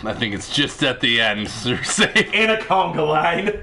I think it's just at the end. You're safe. In a conga line.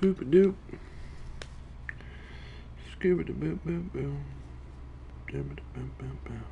Boop a doop. Scuba da boop boop boop. Boop boop boop boop.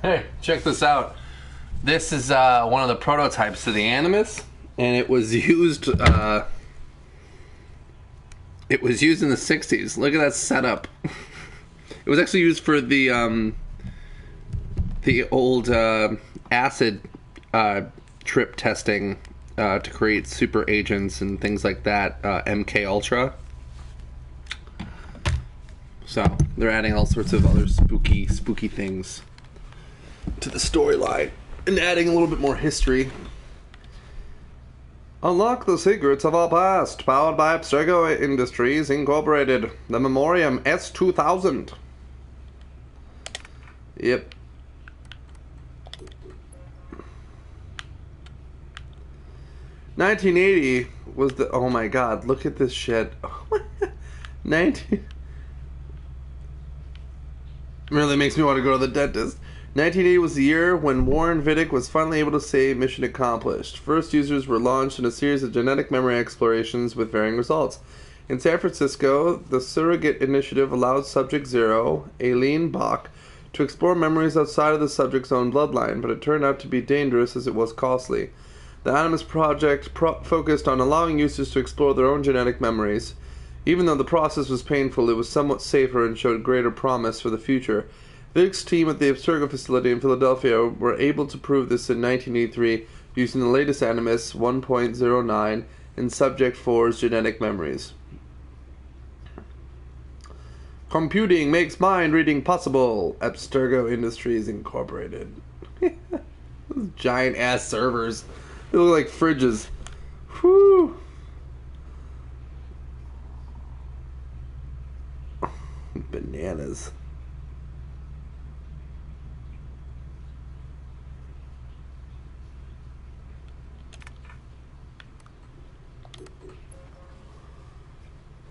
Hey, check this out. This is one of the prototypes of the Animus, and it was used. It was used in the '60s. Look at that setup. It was actually used for the old acid trip testing to create super agents and things like that. MK Ultra. So they're adding all sorts of other spooky things to the storyline and adding a little bit more history. Unlock the secrets of our past, powered by Abstergo Industries Incorporated. The Memoriam S2000. Yep. $1980 was the... Oh my god, look at this shit. 19... Really makes me want to go to the dentist. 1980 was the year when Warren Vidic was finally able to say mission accomplished. First users were launched in a series of genetic memory explorations with varying results. In San Francisco, the Surrogate Initiative allowed Subject Zero, Aileen Bach, to explore memories outside of the subject's own bloodline, but it turned out to be dangerous as it was costly. The Animus Project focused on allowing users to explore their own genetic memories. Even though the process was painful, it was somewhat safer and showed greater promise for the future. Vidic's team at the Abstergo facility in Philadelphia were able to prove this in 1983 using the latest Animus 1.09 in Subject 4's genetic memories. Computing makes mind reading possible. Abstergo Industries Incorporated. Those giant ass servers. They look like fridges. Whew. Bananas.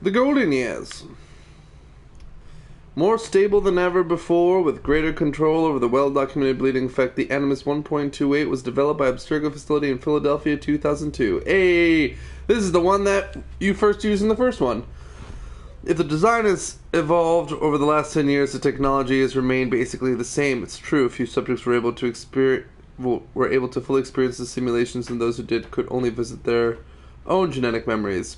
The Golden Years. More stable than ever before, with greater control over the well-documented bleeding effect, the Animus 1.28 was developed by Abstergo facility in Philadelphia 2002. Hey! This is the one that you first used in the first one. If the design has evolved over the last 10 years, the technology has remained basically the same. It's true, few subjects were able to fully experience the simulations, and those who did could only visit their own genetic memories.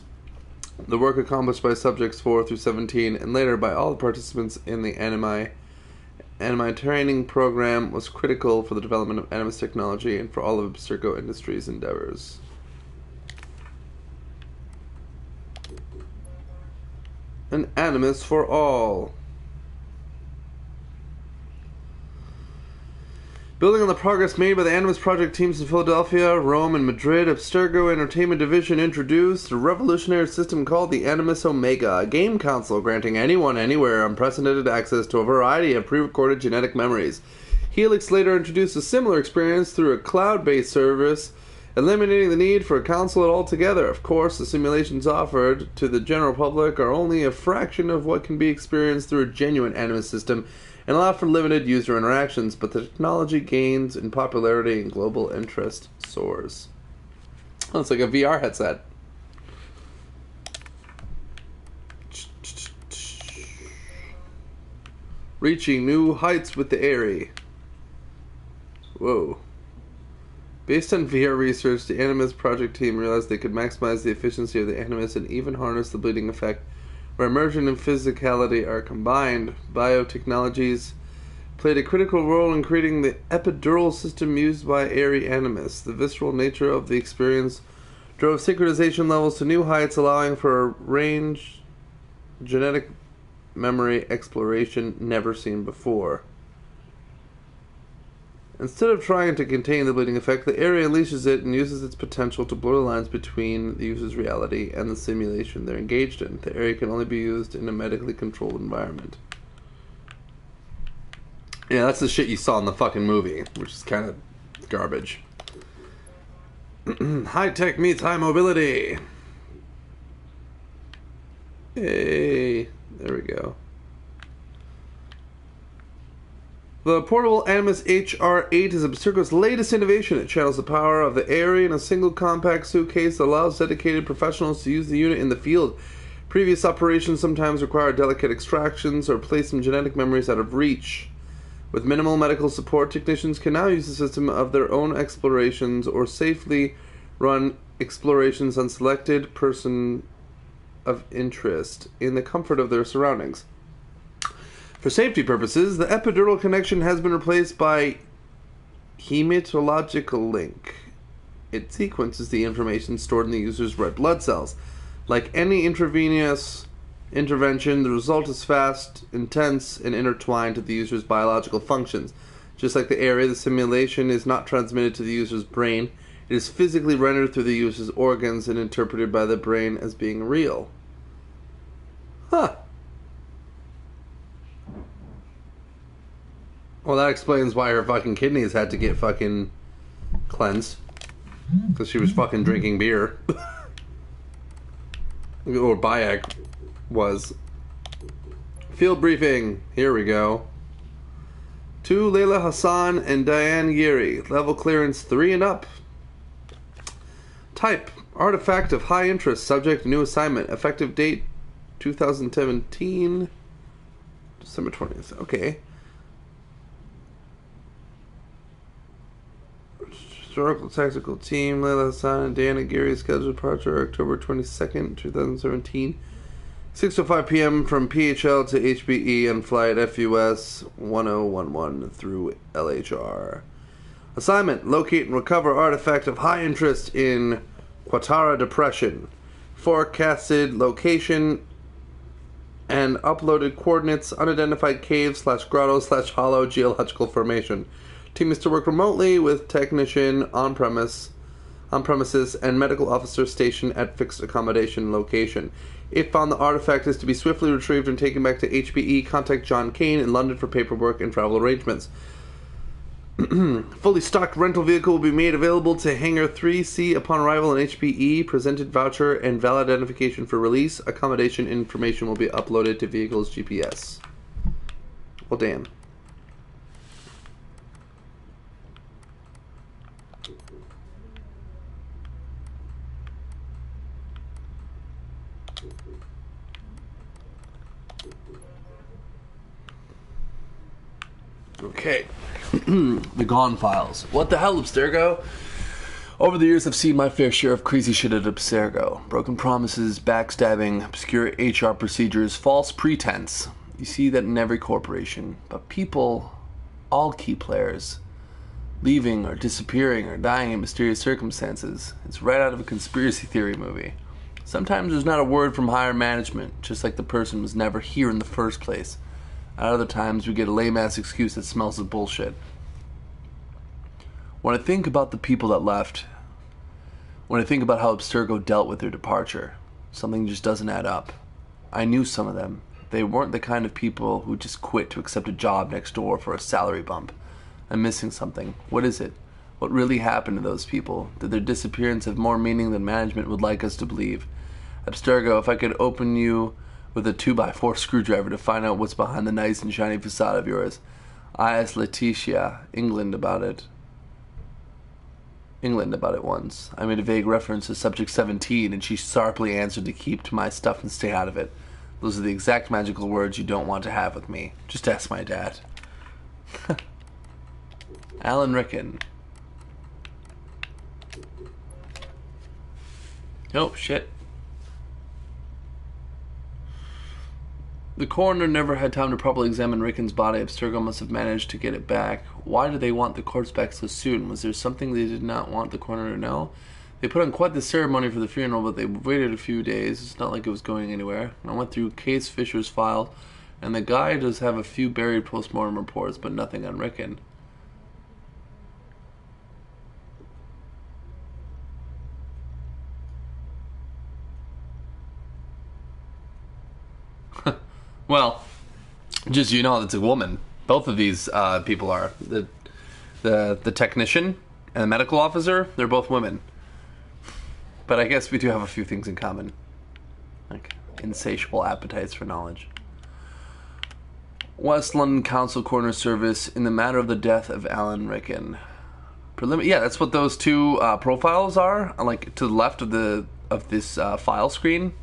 The work accomplished by subjects 4 through 17 and later by all the participants in the Animi training program was critical for the development of Animus technology and for all of Abstergo Industries' endeavors. An Animus for all. Building on the progress made by the Animus Project teams in Philadelphia, Rome, and Madrid, Abstergo Entertainment Division introduced a revolutionary system called the Animus Omega, a game console granting anyone, anywhere, unprecedented access to a variety of pre-recorded genetic memories. Helix later introduced a similar experience through a cloud-based service, eliminating the need for a console altogether. Of course, the simulations offered to the general public are only a fraction of what can be experienced through a genuine Animus system, and allow for limited user interactions, but the technology gains in popularity and global interest soars. Oh, it's like a VR headset. Reaching new heights with the Airy. Whoa. Based on VR research, the Animus Project team realized they could maximize the efficiency of the Animus and even harness the bleeding effect, where immersion and physicality are combined. Biotechnologies played a critical role in creating the epidural system used by Airy Animus. The visceral nature of the experience drove synchronization levels to new heights, allowing for a range genetic memory exploration never seen before. Instead of trying to contain the bleeding effect, the Airy unleashes it and uses its potential to blur the lines between the user's reality and the simulation they're engaged in. The Airy can only be used in a medically controlled environment. Yeah, that's the shit you saw in the fucking movie, which is kind of garbage. High tech meets high mobility. Hey, there we go. The portable Animus HR8 is Abstergo's latest innovation. It channels the power of the Airy in a single compact suitcase that allows dedicated professionals to use the unit in the field. Previous operations sometimes required delicate extractions or place some genetic memories out of reach. With minimal medical support, technicians can now use the system of their own explorations or safely run explorations on selected person of interest in the comfort of their surroundings. For safety purposes, the epidural connection has been replaced by hematological link. It sequences the information stored in the user's red blood cells. Like any intravenous intervention. The result is fast, intense, and intertwined to the user's biological functions. Just like the area, the simulation is not transmitted to the user's brain. It is physically rendered through the user's organs and interpreted by the brain as being real. Huh. Well, that explains why her fucking kidneys had to get fucking cleansed. Because she was fucking drinking beer. Or Bayek was. Field briefing. Here we go. To Layla Hassan and Diane Yeri. Level clearance 3 and up. Type. Artifact of high interest. Subject. New assignment. Effective date 2017. December 20th. Okay. Historical Tactical Team, Layla Hassan and Diana Gary, scheduled departure October 22nd, 2017. 6:05 p.m. from PHL to HBE on flight FUS 1011 through LHR. Assignment: locate and recover artifact of high interest in Quatara Depression. Forecasted location and uploaded coordinates: unidentified cave/grotto/hollow geological formation. Team is to work remotely with technician on premises and medical officer stationed at fixed accommodation location. If found, the artifact is to be swiftly retrieved and taken back to HBE. Contact John Kane in London for paperwork and travel arrangements. Fully stocked rental vehicle will be made available to Hangar 3C upon arrival in HBE. Presented voucher and valid identification for release. Accommodation information will be uploaded to vehicle's GPS. Well, damn. Okay. The Gone Files. What the hell, Abstergo? Over the years, I've seen my fair share of crazy shit at Abstergo. Broken promises, backstabbing, obscure HR procedures, false pretense. You see that in every corporation. But people, all key players, leaving or disappearing or dying in mysterious circumstances. It's right out of a conspiracy theory movie. Sometimes there's not a word from higher management, just like the person was never here in the first place. At other times, we get a lame-ass excuse that smells of bullshit. When I think about the people that left, when I think about how Abstergo dealt with their departure, something just doesn't add up. I knew some of them. They weren't the kind of people who just quit to accept a job next door for a salary bump. I'm missing something. What is it? What really happened to those people? Did their disappearance have more meaning than management would like us to believe? Abstergo, if I could open you with a 2x4 screwdriver to find out what's behind the nice and shiny facade of yours. I asked Letitia, England about it once. I made a vague reference to Subject 17, and she sharply answered to keep to my stuff and stay out of it. Those are the exact magical words you don't want to have with me. Just ask my dad. Alan Rickon. Oh, shit. The coroner never had time to properly examine Rickon's body. Abstergo must have managed to get it back. Why did they want the corpse back so soon? Was there something they did not want the coroner to know? They put on quite the ceremony for the funeral, but they waited a few days. It's not like it was going anywhere. I went through Case Fisher's file, and the guy does have a few buried post-mortem reports, but nothing on Rickon. Well, just so you know, it's a woman. Both of these people are. The technician and the medical officer, they're both women. But I guess we do have a few things in common. Like insatiable appetites for knowledge. West London Council Coroner Service in the matter of the death of Alan Rickon. Yeah, that's what those two profiles are. Like to the left of this file screen.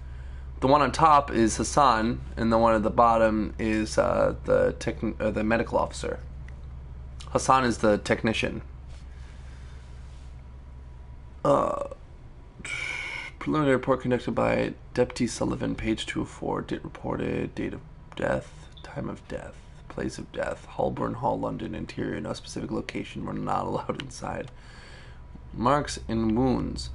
The one on top is Hassan, and the one at the bottom is the medical officer. Hassan is the technician. Preliminary report conducted by Deputy Sullivan, page 204. Date reported, date of death, time of death, place of death, Holborn Hall, London, interior, no specific location, we're not allowed inside. Marks and wounds.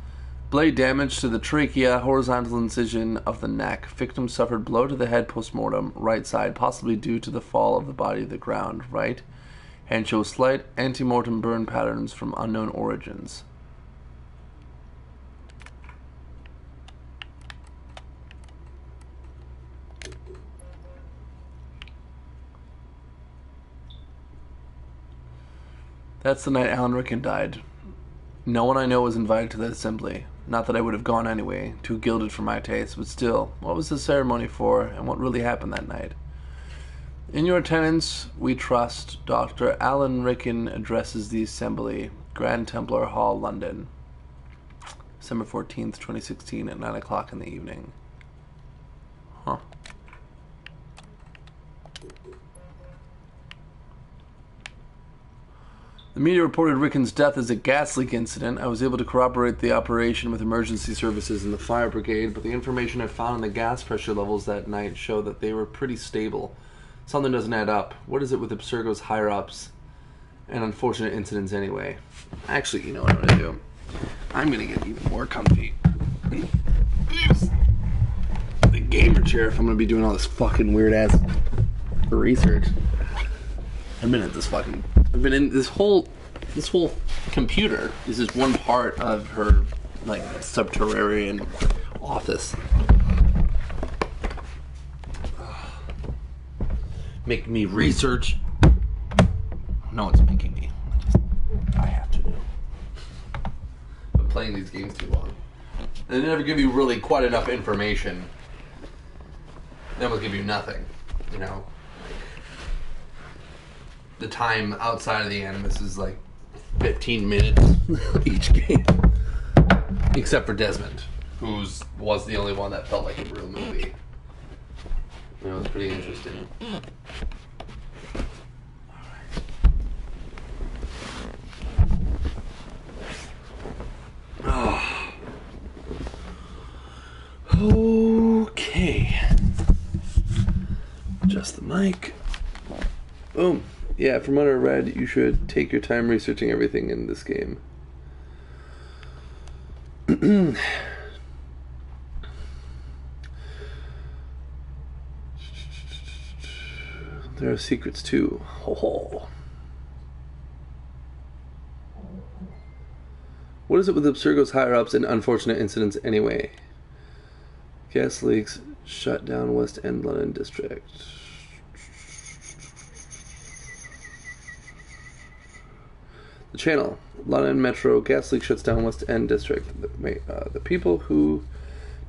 Blade damage to the trachea, horizontal incision of the neck. Victim suffered blow to the head post-mortem, right side, possibly due to the fall of the body to the ground, right. And shows slight ante-mortem burn patterns from unknown origins. That's the night Alan Rickon died. No one I know was invited to that assembly. Not that I would have gone anyway, too gilded for my taste, but still, what was the ceremony for, and what really happened that night? In your attendance, we trust Dr. Alan Rickon addresses the assembly, Grand Templar Hall, London, December 14th, 2016, at 9 o'clock in the evening. Huh. The media reported Rickon's death as a gas leak incident. I was able to corroborate the operation with emergency services and the fire brigade, but the information I found in the gas pressure levels that night show that they were pretty stable. Something doesn't add up. What is it with Abstergo's higher-ups and unfortunate incidents anyway? Actually, you know what I'm going to do? I'm going to get even more comfy. Use the gamer chair if I'm going to be doing all this fucking weird-ass research. I've been in this whole computer is just one part of her like subterranean office. Make me research. No one's making me. I have to do. But playing these games too long. They never give you really quite enough information. They almost give you nothing, you know. The time outside of the Animus is like 15 minutes each game. Except for Desmond, who was the only one that felt like a real movie. It was pretty interesting. Oh. Okay. Adjust the mic. Boom. Yeah, from what I read, you should take your time researching everything in this game. There are secrets too. Ho ho. What is it with Abstergo's higher-ups and unfortunate incidents anyway? Gas leaks shut down West End London District. The channel. London Metro gas leak shuts down West End District. The people who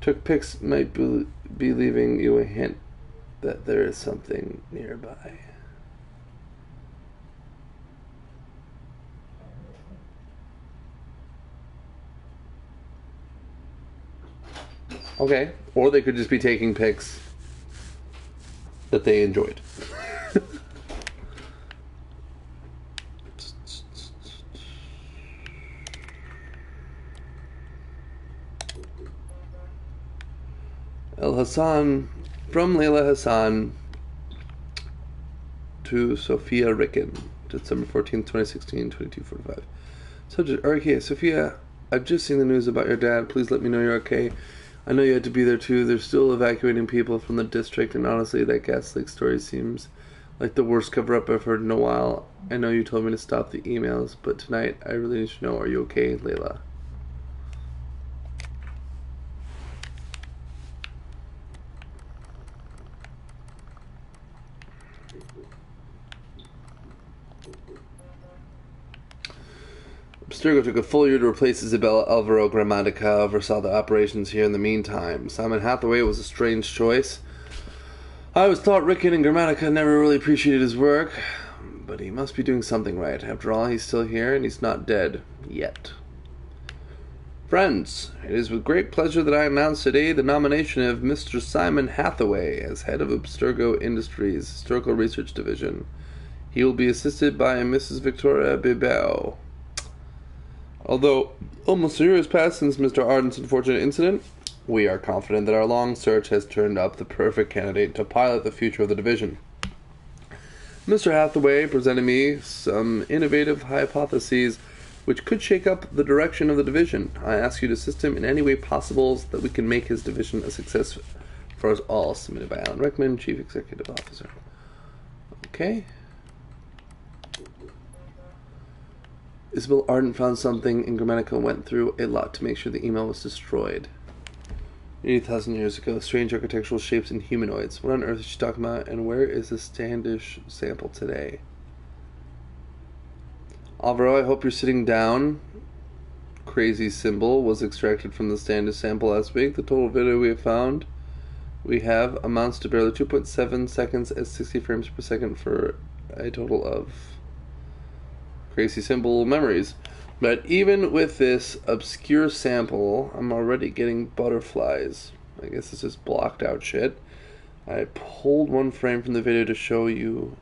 took pics might be leaving you a hint that there is something nearby. Okay. Or they could just be taking pics that they enjoyed. El Hassan, from Layla Hassan to Sophia Rickon, December 14th, 2016, 22:45. Subject, okay, Sophia, I've just seen the news about your dad. Please let me know you're okay. I know you had to be there too. They're still evacuating people from the district, and honestly, that gas leak story seems like the worst cover-up I've heard in a while. I know you told me to stop the emails, but tonight I really need to know, are you okay, Layla? Abstergo took a full year to replace Isabella Alvaro Gramatica, oversaw the operations here in the meantime. Simon Hathaway was a strange choice. I always thought Rickon and Gramatica never really appreciated his work, but he must be doing something right. After all, he's still here, and he's not dead. Yet. Friends, it is with great pleasure that I announce today the nomination of Mr. Simon Hathaway as head of Abstergo Industries Historical Research Division. He will be assisted by Mrs. Victoria Bibao. Although almost a year has passed since Mr. Arden's unfortunate incident, we are confident that our long search has turned up the perfect candidate to pilot the future of the division. Mr. Hathaway presented me some innovative hypotheses which could shake up the direction of the division. I ask you to assist him in any way possible so that we can make his division a success for us all. Submitted by Alan Rickman, Chief Executive Officer. Okay. Isabel Arden found something, and Gramatica went through a lot to make sure the email was destroyed. 80,000 years ago, strange architectural shapes and humanoids. What on earth is she talking about, and where is the Standish sample today? Alvaro, I hope you're sitting down. Crazy symbol was extracted from the Standish sample last week. The total video we have amounts to barely 2.7 seconds at 60 frames per second for a total of crazy symbol memories. But even with this obscure sample, I'm already getting butterflies. I guess this is blocked out shit. I pulled one frame from the video to show you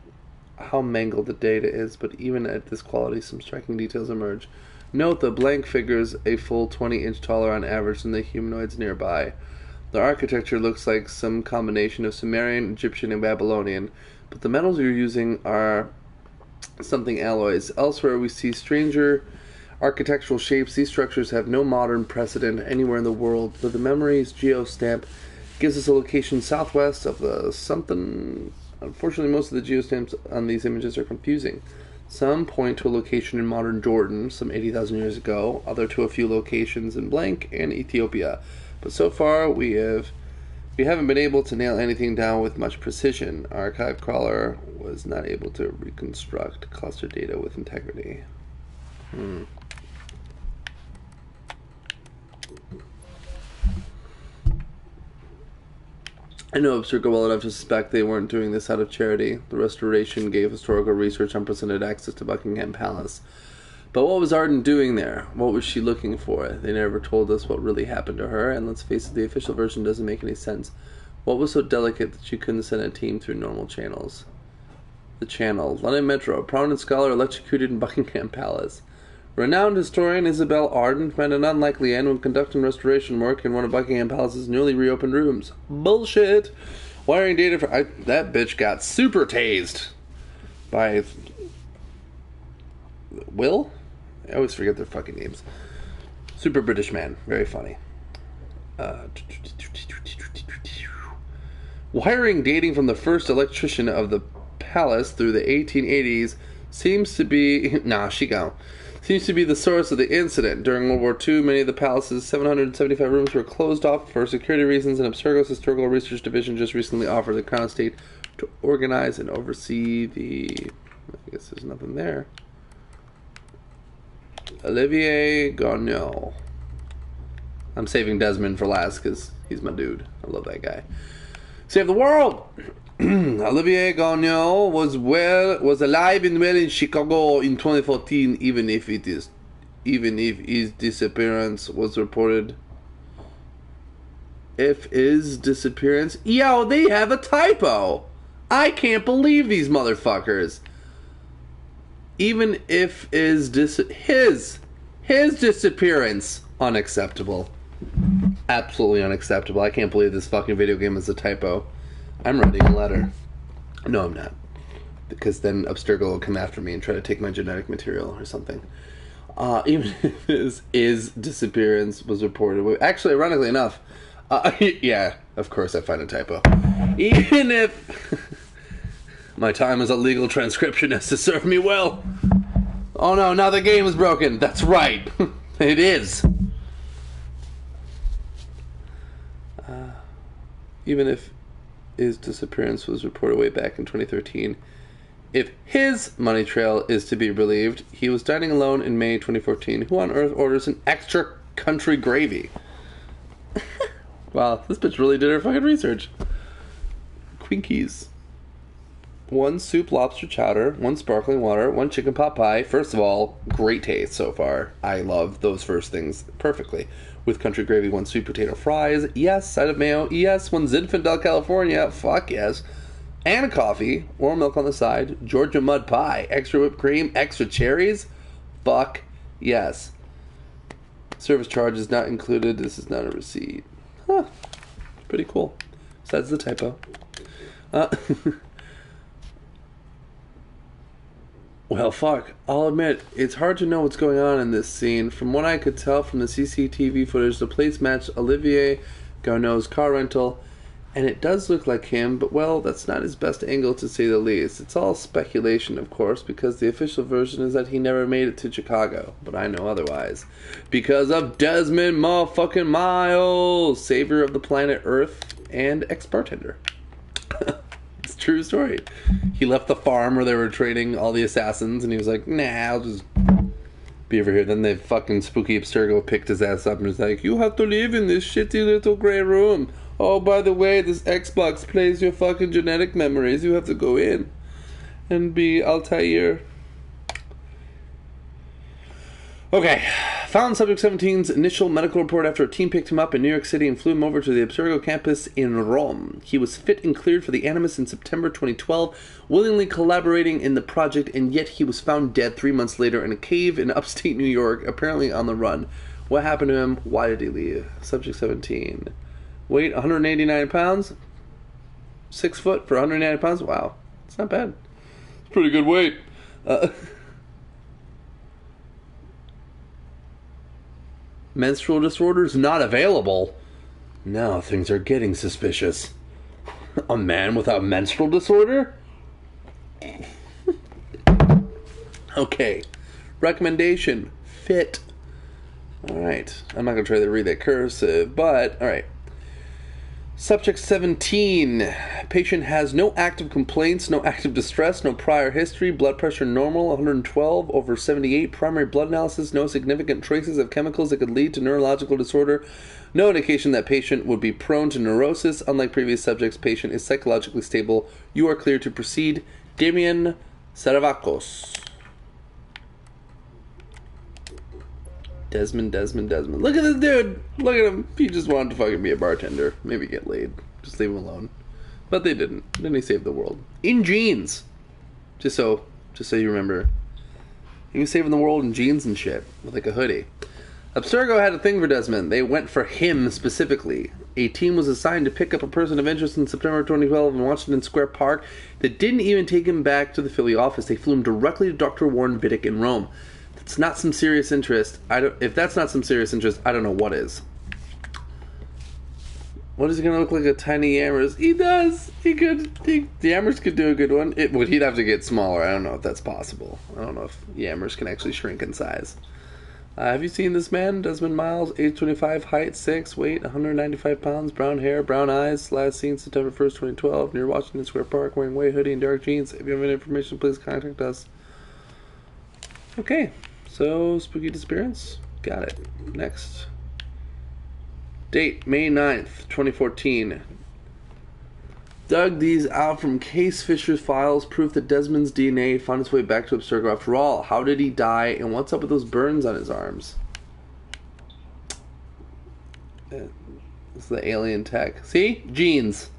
how mangled the data is, but even at this quality, some striking details emerge. Note the blank figures a full 20-inch taller on average than the humanoids nearby. The architecture looks like some combination of Sumerian, Egyptian, and Babylonian, but the metals you're using are something alloys. Elsewhere, we see stranger architectural shapes. These structures have no modern precedent anywhere in the world, but the memory's geostamp gives us a location southwest of the something. Unfortunately, most of the geostamps on these images are confusing. Some point to a location in modern Jordan, some 80,000 years ago, other to a few locations in blank and Ethiopia. But so far, we haven't been able to nail anything down with much precision. Archive Crawler was not able to reconstruct cluster data with integrity. I know Abstergo well enough to suspect they weren't doing this out of charity. The restoration gave historical research unprecedented access to Buckingham Palace. But what was Arden doing there? What was she looking for? They never told us what really happened to her, and let's face it, the official version doesn't make any sense. What was so delicate that she couldn't send a team through normal channels? The channel. London Metro. Prominent scholar electrocuted in Buckingham Palace. Renowned historian Isabel Arden found an unlikely end when conducting restoration work in one of Buckingham Palace's newly reopened rooms. Bullshit! Wiring data for... that bitch got super tased by... Will? I always forget their fucking names. Super British man. Very funny. Wiring dating from the first electrician of the palace through the 1880s seems to be... seems to be the source of the incident. During World War II, many of the palace's 775 rooms were closed off for security reasons, and Abstergo's Historical Research Division just recently offered the Crown Estate to organize and oversee the... I guess there's nothing there. Olivier Gagnon. I'm saving Desmond for last because he's my dude. I love that guy. Save the world! Olivier Gagnon was alive and well in Chicago in 2014, even if his disappearance was reported. If his disappearance, yo, they have a typo. I can't believe these motherfuckers. Even if his disappearance, unacceptable. Absolutely unacceptable. I can't believe this fucking video game is a typo. I'm writing a letter. No, I'm not. Because then Abstergo will come after me and try to take my genetic material or something. Even if his disappearance was reported. Actually, ironically enough, yeah, of course I find a typo. Even if my time as a legal transcriptionist has served me well. Oh no, now the game is broken. That's right. It is. Even if his disappearance was reported way back in 2013, if his money trail is to be believed, he was dining alone in May 2014. Who on earth orders an extra country gravy? Wow, this bitch really did her fucking research. Quinkies. 1 soup lobster chowder, 1 sparkling water, 1 chicken pot pie. First of all, great taste so far. I love those first things perfectly. With country gravy, 1 sweet potato fries. Yes, side of mayo. Yes, 1 Zinfandel, California. Fuck yes. And a coffee. Warm milk on the side. Georgia mud pie. Extra whipped cream. Extra cherries. Fuck yes. Service charge is not included. This is not a receipt. Huh. Pretty cool. Besides the typo. Well, fuck. I'll admit, it's hard to know what's going on in this scene. From what I could tell from the CCTV footage, the plates match Olivier Garneau's car rental, and it does look like him, but well, that's not his best angle to say the least. It's all speculation, of course, because the official version is that he never made it to Chicago, but I know otherwise. Because of Desmond motherfucking Miles, savior of the planet Earth and ex-bartender. It's a true story. He left the farm where they were training all the assassins, and he was like, nah, I'll just be over here. Then the fucking spooky Abstergo picked his ass up and was like, you have to live in this shitty little grey room. Oh, by the way, this Xbox plays your fucking genetic memories. You have to go in and be Altair. Okay. Found Subject 17's initial medical report after a team picked him up in New York City and flew him over to the Abstergo campus in Rome. He was fit and cleared for the Animus in September 2012, willingly collaborating in the project, and yet he was found dead 3 months later in a cave in upstate New York, apparently on the run. What happened to him? Why did he leave? Subject 17. Weight 189 pounds. 6 foot for 189 pounds. Wow. It's not bad. It's pretty good weight. Menstrual disorders not available. Now things are getting suspicious. A man without menstrual disorder? Okay. Recommendation. Fit. Alright. I'm not going to try to read that cursive, but alright. Subject 17. Patient has no active complaints, no active distress, no prior history, blood pressure normal, 112 over 78, primary blood analysis, no significant traces of chemicals that could lead to neurological disorder, no indication that patient would be prone to neurosis. Unlike previous subjects, patient is psychologically stable. You are clear to proceed. Damien Saravakos. Desmond. Look at this dude. Look at him. He just wanted to fucking be a bartender. Maybe get laid. Just leave him alone. But they didn't. Then he saved the world. In jeans. Just so you remember. He was saving the world in jeans and shit. With like a hoodie. Abstergo had a thing for Desmond. They went for him specifically. A team was assigned to pick up a person of interest in September 2012 in Washington Square Park that didn't even take him back to the Philly office. They flew him directly to Dr. Warren Vidic in Rome. It's not some serious interest. If that's not some serious interest, I don't know what is. What is he gonna look like? A tiny Yammers? He does. The Yammers could do a good one. He'd have to get smaller. I don't know if that's possible. I don't know if Yammers can actually shrink in size. Have you seen this man? Desmond Miles, age 25, height 6, weight 195 pounds, brown hair, brown eyes. Last seen September 1st, 2012, near Washington Square Park, wearing white hoodie and dark jeans. If you have any information, please contact us. Okay. So, spooky disappearance. Got it. Next. Date, May 9th, 2014. Dug these out from Case Fisher's files. Proof that Desmond's DNA found its way back to Abstergo after all. How did he die, and what's up with those burns on his arms? It's the alien tech. See? Jeans.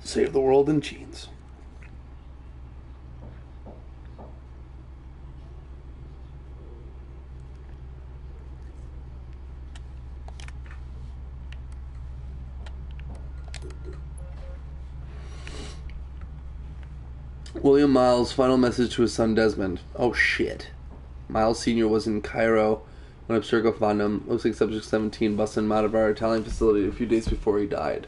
Save the world in jeans. William Miles' final message to his son Desmond. Oh shit. Miles Sr. was in Cairo when Abstergo found him. Looks like Subject 17 busted him out of our Italian facility a few days before he died.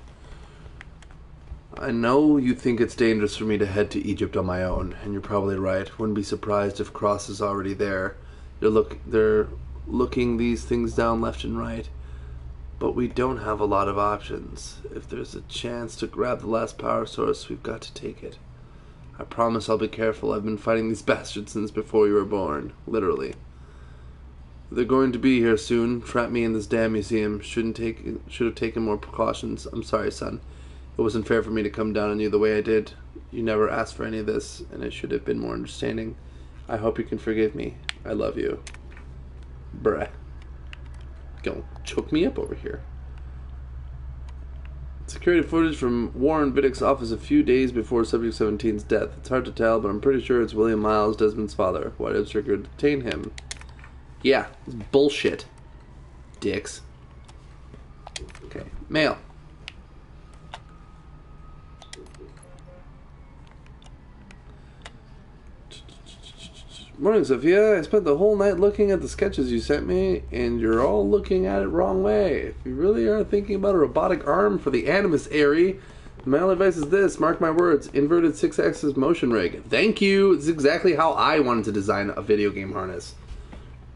I know you think it's dangerous for me to head to Egypt on my own, and you're probably right. Wouldn't be surprised if Cross is already there. They're looking these things down left and right. But we don't have a lot of options. If there's a chance to grab the last power source, we've got to take it. I promise I'll be careful. I've been fighting these bastards since before you were born. Literally. They're going to be here soon. Trap me in this damn museum. Should have taken more precautions. I'm sorry, son. It wasn't fair for me to come down on you the way I did. You never asked for any of this, and I should have been more understanding. I hope you can forgive me. I love you. Bruh. Don't choke me up over here. Security footage from Warren Vidic's office a few days before Subject 17's death. It's hard to tell, but I'm pretty sure it's William Miles, Desmond's father. Why did Abstergo detain him? Yeah, it's bullshit. Dicks. Okay, mail. Morning, Sophia. I spent the whole night looking at the sketches you sent me, and you're all looking at it wrong way. If you really are thinking about a robotic arm for the Animus Aerie, my only advice is this: mark my words, inverted 6-axis motion rig. Thank you! It's exactly how I wanted to design a video game harness.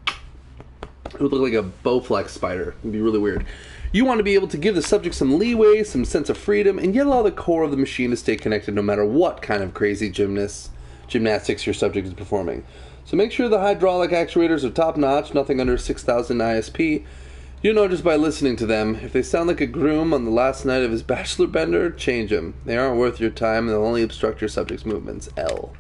It would look like a Bowflex spider. It'd be really weird. You want to be able to give the subject some leeway, some sense of freedom, and yet allow the core of the machine to stay connected no matter what kind of crazy gymnastics your subject is performing. So make sure the hydraulic actuators are top-notch, nothing under 6,000 ISP. You'll know just by listening to them. If they sound like a groom on the last night of his bachelor bender, change them. They aren't worth your time, and they'll only obstruct your subject's movements. L.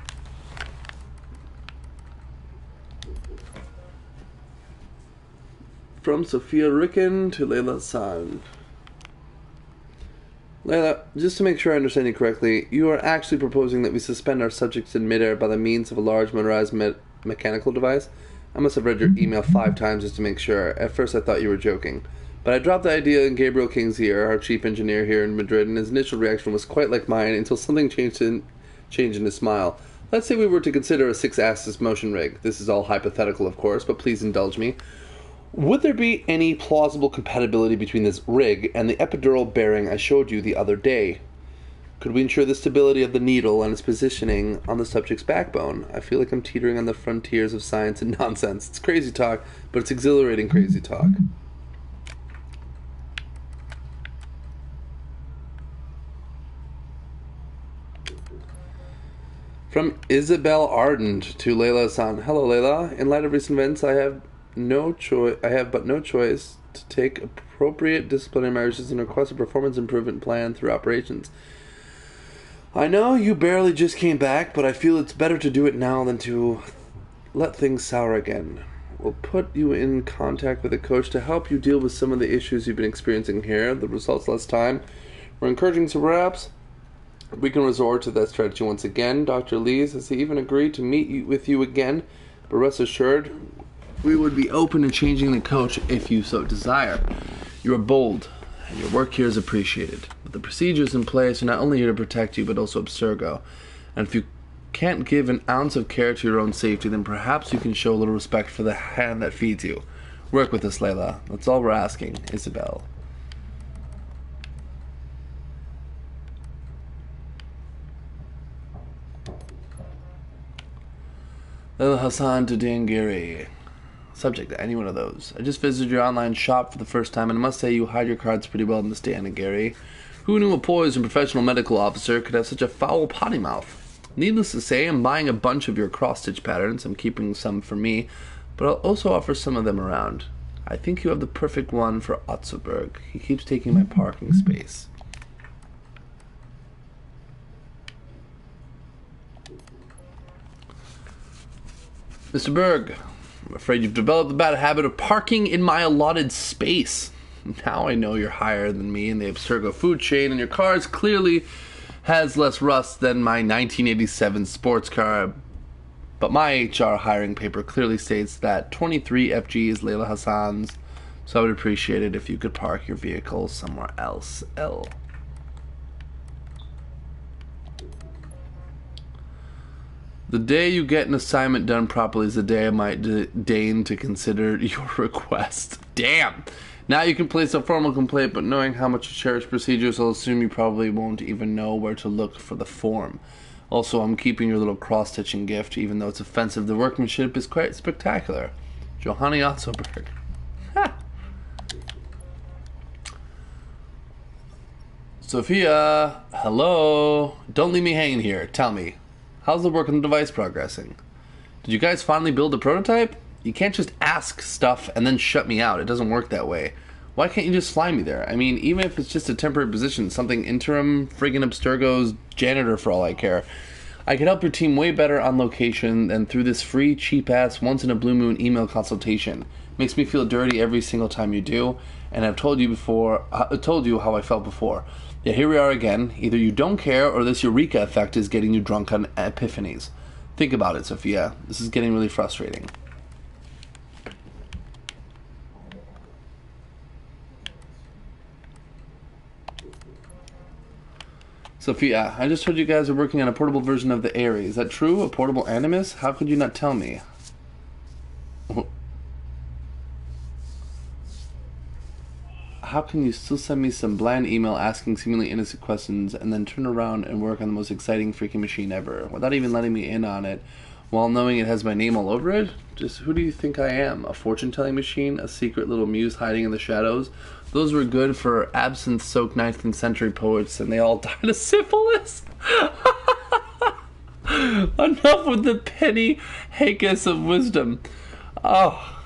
From Sophia Ricken to Layla Hassan. Layla, just to make sure I understand you correctly, you are actually proposing that we suspend our subjects in midair by the means of a large motorized mechanical device? I must have read your email 5 times just to make sure. At first I thought you were joking. But I dropped the idea in Gabriel King's ear, our chief engineer here in Madrid, and his initial reaction was quite like mine until something changed in his smile. Let's say we were to consider a 6-axis motion rig. This is all hypothetical, of course, but please indulge me. Would there be any plausible compatibility between this rig and the epidural bearing I showed you the other day? Could we ensure the stability of the needle and its positioning on the subject's backbone? I feel like I'm teetering on the frontiers of science and nonsense. It's crazy talk, but it's exhilarating crazy talk. From Isabel Ardent to Layla Hassan. Hello, Layla. In light of recent events, I have but no choice to take appropriate disciplinary measures and request a performance improvement plan through operations. I know you barely just came back, but I feel it's better to do it now than to let things sour again. We'll put you in contact with a coach to help you deal with some of the issues you've been experiencing here. The results last time were encouraging, so perhaps we can resort to that strategy once again. Dr. Lees has even agreed to meet with you again, but rest assured, we would be open to changing the coach if you so desire. You are bold, and your work here is appreciated. But the procedures in place are not only here to protect you, but also Abstergo. And if you can't give an ounce of care to your own safety, then perhaps you can show a little respect for the hand that feeds you. Work with us, Layla. That's all we're asking. Isabel. Layla Hassan to Dan Gary. Subject, any one of those. I just visited your online shop for the first time, and I must say you hide your cards pretty well in this Dan and Gary. Who knew a poised and professional medical officer could have such a foul potty mouth? Needless to say, I'm buying a bunch of your cross-stitch patterns. I'm keeping some for me, but I'll also offer some of them around. I think you have the perfect one for Otzelberg. He keeps taking my parking space. Mr. Berg, I'm afraid you've developed the bad habit of parking in my allotted space. Now I know you're higher than me in the Abstergo food chain, and your car clearly has less rust than my 1987 sports car. But my HR hiring paper clearly states that 23 FG is Layla Hassan's, so I would appreciate it if you could park your vehicle somewhere else. L. The day you get an assignment done properly is the day I might deign to consider your request. Damn! Now you can place a formal complaint, but knowing how much you cherish procedures, I'll assume you probably won't even know where to look for the form. Also, I'm keeping your little cross-stitching gift, even though it's offensive. The workmanship is quite spectacular. Johanny Otzelberg. Ha! Sophia, hello. Don't leave me hanging here. Tell me, how's the work on the device progressing? Did you guys finally build a prototype? You can't just ask stuff and then shut me out. It doesn't work that way. Why can't you just fly me there? I mean, even if it's just a temporary position, something interim, friggin' Abstergo's janitor for all I care. I could help your team way better on location than through this free, cheap-ass, once-in-a-blue-moon email consultation. Makes me feel dirty every single time you do, and I've told you how I felt before. Yeah, here we are again. Either you don't care, or this Eureka effect is getting you drunk on epiphanies. Think about it, Sophia. This is getting really frustrating. Sophia, I just heard you guys are working on a portable version of the Aerie. Is that true? A portable Animus? How could you not tell me? how can you still send me some bland email asking seemingly innocent questions and then turn around and work on the most exciting freaking machine ever without even letting me in on it while knowing it has my name all over it? Just who do you think I am? A fortune-telling machine? A secret little muse hiding in the shadows? Those were good for absinthe-soaked 19th century poets, and they all died of syphilis. Enough with the penny hackus of wisdom. Oh,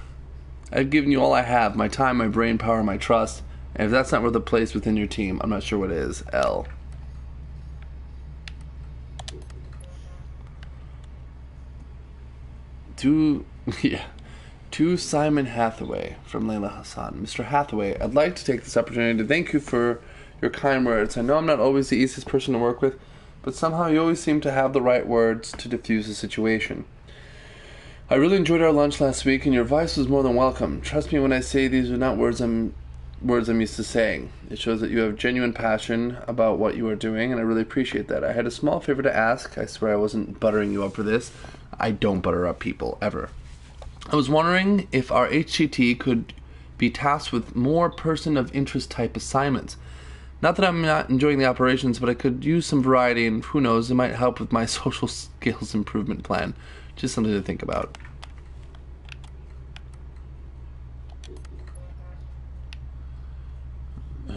I've given you all I have, my time, my brain power, my trust. And if that's not worth a place within your team, I'm not sure what is. L. To Simon Hathaway from Layla Hassan. Mr. Hathaway, I'd like to take this opportunity to thank you for your kind words. I know I'm not always the easiest person to work with, but somehow you always seem to have the right words to diffuse the situation. I really enjoyed our lunch last week, and your advice was more than welcome. Trust me when I say these are not words I'm used to saying. It shows that you have genuine passion about what you are doing, and I really appreciate that. I had a small favor to ask. I swear I wasn't buttering you up for this. I don't butter up people, ever. I was wondering if our HCT could be tasked with more person of interest type assignments. Not that I'm not enjoying the operations, but I could use some variety, and who knows, it might help with my social skills improvement plan. Just something to think about.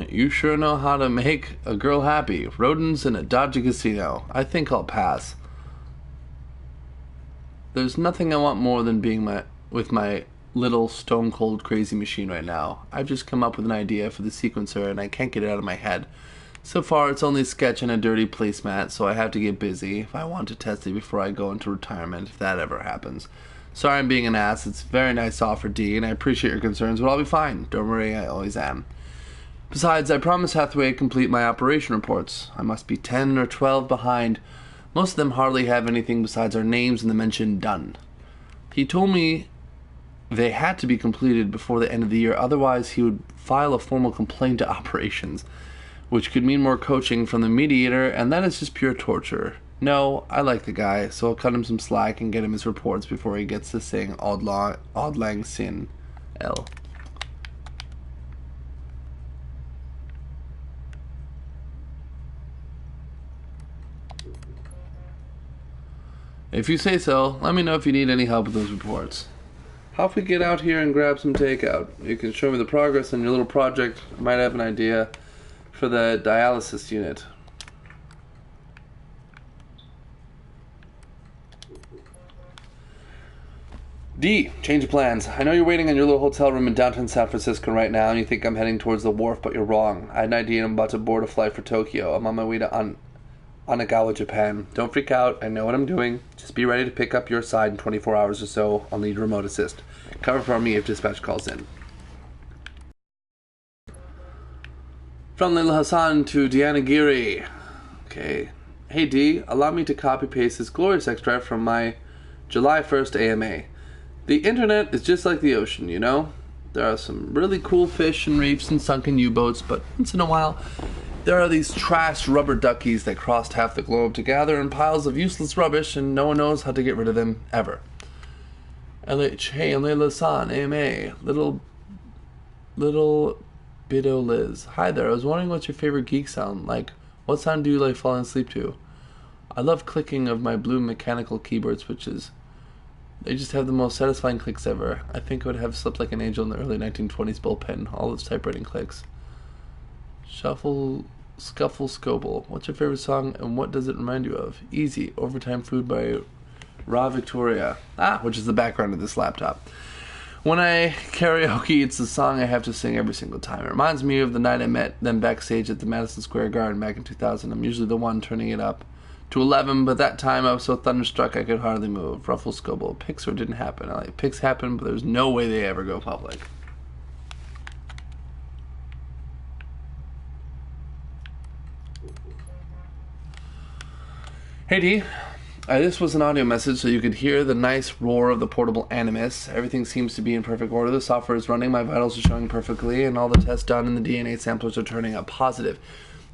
You sure know how to make a girl happy. Rodents in a dodgy casino. I think I'll pass. There's nothing I want more than being with my little stone cold crazy machine right now. I've just come up with an idea for the sequencer and I can't get it out of my head. So far it's only a sketch and a dirty placemat, so I have to get busy if I want to test it before I go into retirement, if that ever happens. Sorry I'm being an ass. It's a very nice offer, D, and I appreciate your concerns, but I'll be fine. Don't worry, I always am. Besides, I promised Hathaway to complete my operation reports. I must be 10 or 12 behind. Most of them hardly have anything besides our names and the mention done. He told me they had to be completed before the end of the year, otherwise he would file a formal complaint to operations, which could mean more coaching from the mediator, and that is just pure torture. No, I like the guy, so I'll cut him some slack and get him his reports before he gets to saying Auld Lang Syne. L. If you say so, let me know if you need any help with those reports. How if we get out here and grab some takeout? You can show me the progress on your little project. I might have an idea for the dialysis unit. D, change of plans. I know you're waiting on your little hotel room in downtown San Francisco right now and you think I'm heading towards the wharf, but you're wrong. I had an idea and I'm about to board a flight for Tokyo. I'm on my way to Onagawa, Japan. Don't freak out. I know what I'm doing. Just be ready to pick up your side in 24 hours or so. I'll need remote assist. Cover for me if dispatch calls in. From Layla Hassan to Deanna Giri. Okay. Hey D, allow me to copy paste this glorious extract from my July 1st AMA. The internet is just like the ocean, you know? There are some really cool fish and reefs and sunken U-boats, but once in a while there are these trashed rubber duckies that crossed half the globe to gather in piles of useless rubbish, and no one knows how to get rid of them, ever. LH, hey, I'm Layla-san, AMA, little Bido Liz. Hi there, I was wondering what's your favorite geek sound? Like, what sound do you like falling asleep to? I love clicking of my blue mechanical keyboard switches. They just have the most satisfying clicks ever. I think I would have slept like an angel in the early 1920s bullpen, all those typewriting clicks. Scuffle, Scoble. What's your favorite song and what does it remind you of? Easy. Overtime Food by Ra Victoria. Which is the background of this laptop. When I karaoke, it's the song I have to sing every single time. It reminds me of the night I met them backstage at the Madison Square Garden back in 2000. I'm usually the one turning it up to 11, but that time I was so thunderstruck I could hardly move. Ruffle Scoble. Pics didn't happen. Pics happen, but there's no way they ever go public. Hey D, this was an audio message so you could hear the nice roar of the portable Animus. Everything seems to be in perfect order. The software is running, my vitals are showing perfectly, and all the tests done in the DNA samplers are turning up positive.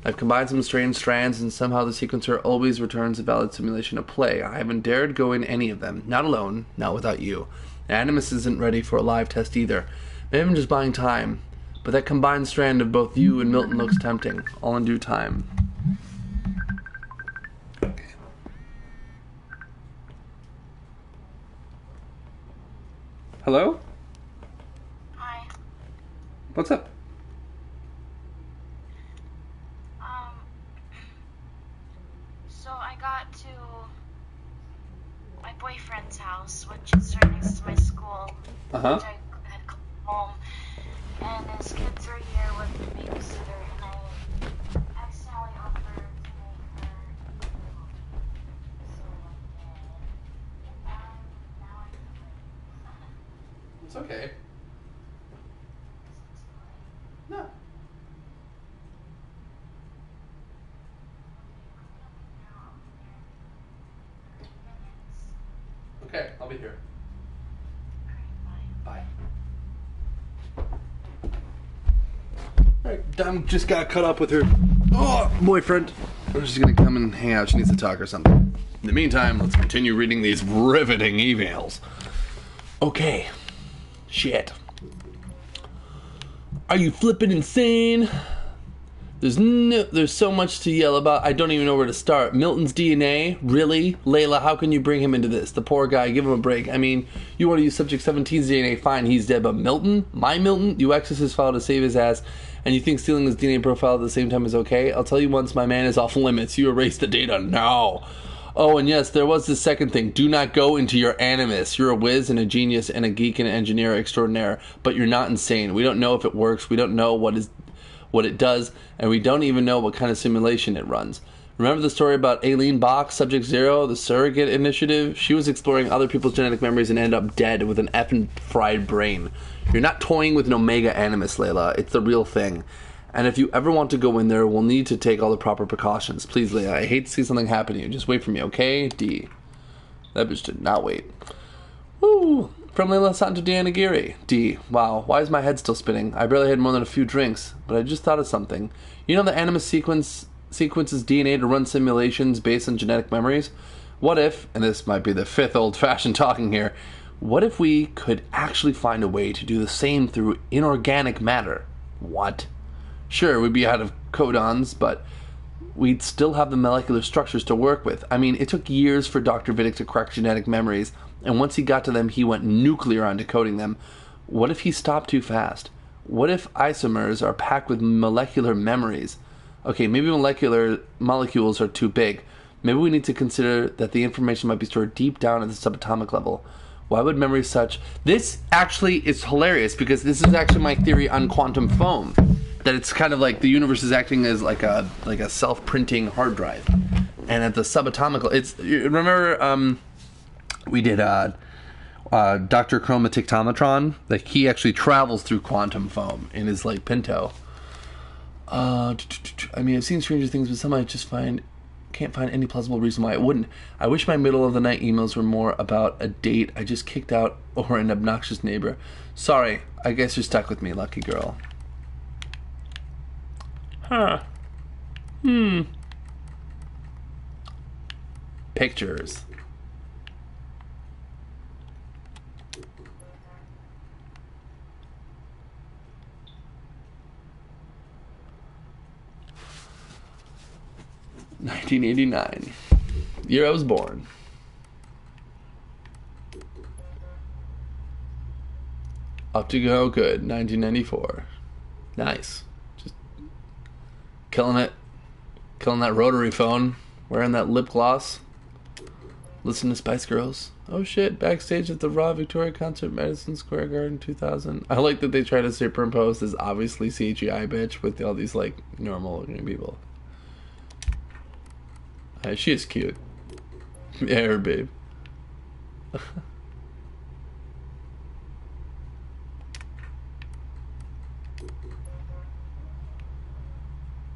I've combined some strange strands, and somehow the sequencer always returns a valid simulation of play. I haven't dared go in any of them. Not alone, not without you. Animus isn't ready for a live test either. Maybe I'm just buying time. But that combined strand of both you and Milton looks tempting, all in due time. Hello? Hi. What's up? So I got to my boyfriend's house, which is right next to my school. Uh-huh. Which I had come home, and his kids are here with the babysitter, and I accidentally offered to make her so now I It's okay. No. Okay, I'll be here. Bye. Alright, Dom just got caught up with her boyfriend. She's gonna come and hang out. She needs to talk or something. In the meantime, let's continue reading these riveting emails. Okay. Shit. Are you flippin' insane? There's so much to yell about. I don't even know where to start. Milton's DNA? Really? Layla, how can you bring him into this? The poor guy, give him a break. I mean, you want to use Subject 17's DNA, fine, he's dead. But Milton? My Milton? You access his file to save his ass, and you think stealing his DNA profile at the same time is okay? I'll tell you once, my man is off limits. You erase the data now. Oh, and yes, there was the second thing. Do not go into your animus. You're a whiz and a genius and a geek and an engineer extraordinaire, but you're not insane. We don't know if it works. We don't know what it does, and we don't even know what kind of simulation it runs. Remember the story about Aileen Bach, Subject Zero, the surrogate initiative? She was exploring other people's genetic memories and ended up dead with an effing fried brain. You're not toying with an Omega Animus, Layla. It's the real thing. And if you ever want to go in there, we'll need to take all the proper precautions. Please, Layla, I hate to see something happen to you. Just wait for me, okay? D. That bitch did not wait. Woo! From Layla Santodanagiri. D. Wow, why is my head still spinning? I barely had more than a few drinks, but I just thought of something. You know the Animus sequences DNA to run simulations based on genetic memories? What if, and this might be the fifth old-fashioned talking here, what if we could actually find a way to do the same through inorganic matter? What? Sure, we'd be out of codons, but we'd still have the molecular structures to work with. I mean, it took years for Dr. Vidic to crack genetic memories, and once he got to them, he went nuclear on decoding them. What if he stopped too fast? What if isomers are packed with molecular memories? Okay, maybe molecular molecules are too big. Maybe we need to consider that the information might be stored deep down at the subatomic level. Why would memory such... This actually is hilarious, because this is actually my theory on quantum foam. That it's kind of like the universe is acting as like a self-printing hard drive. And at the subatomic... Remember... we did Dr. Chromatictometron. Like, he actually travels through quantum foam in his, like, Pinto. I mean, I've seen Stranger Things, but some I just can't find any plausible reason why it wouldn't. I wish my middle of the night emails were more about a date I just kicked out or an obnoxious neighbor. Sorry, I guess you're stuck with me, lucky girl. Huh. Pictures. $1989. Year I was born. Up to go good. 1994. Nice. Just killing it. Killing that rotary phone. Wearing that lip gloss. Listening to Spice Girls. Oh shit, backstage at the Raw Victoria concert, Madison Square Garden 2000. I like that they try to superimpose this obviously CGI bitch with all these like normal looking people. She is cute. Yeah, her babe.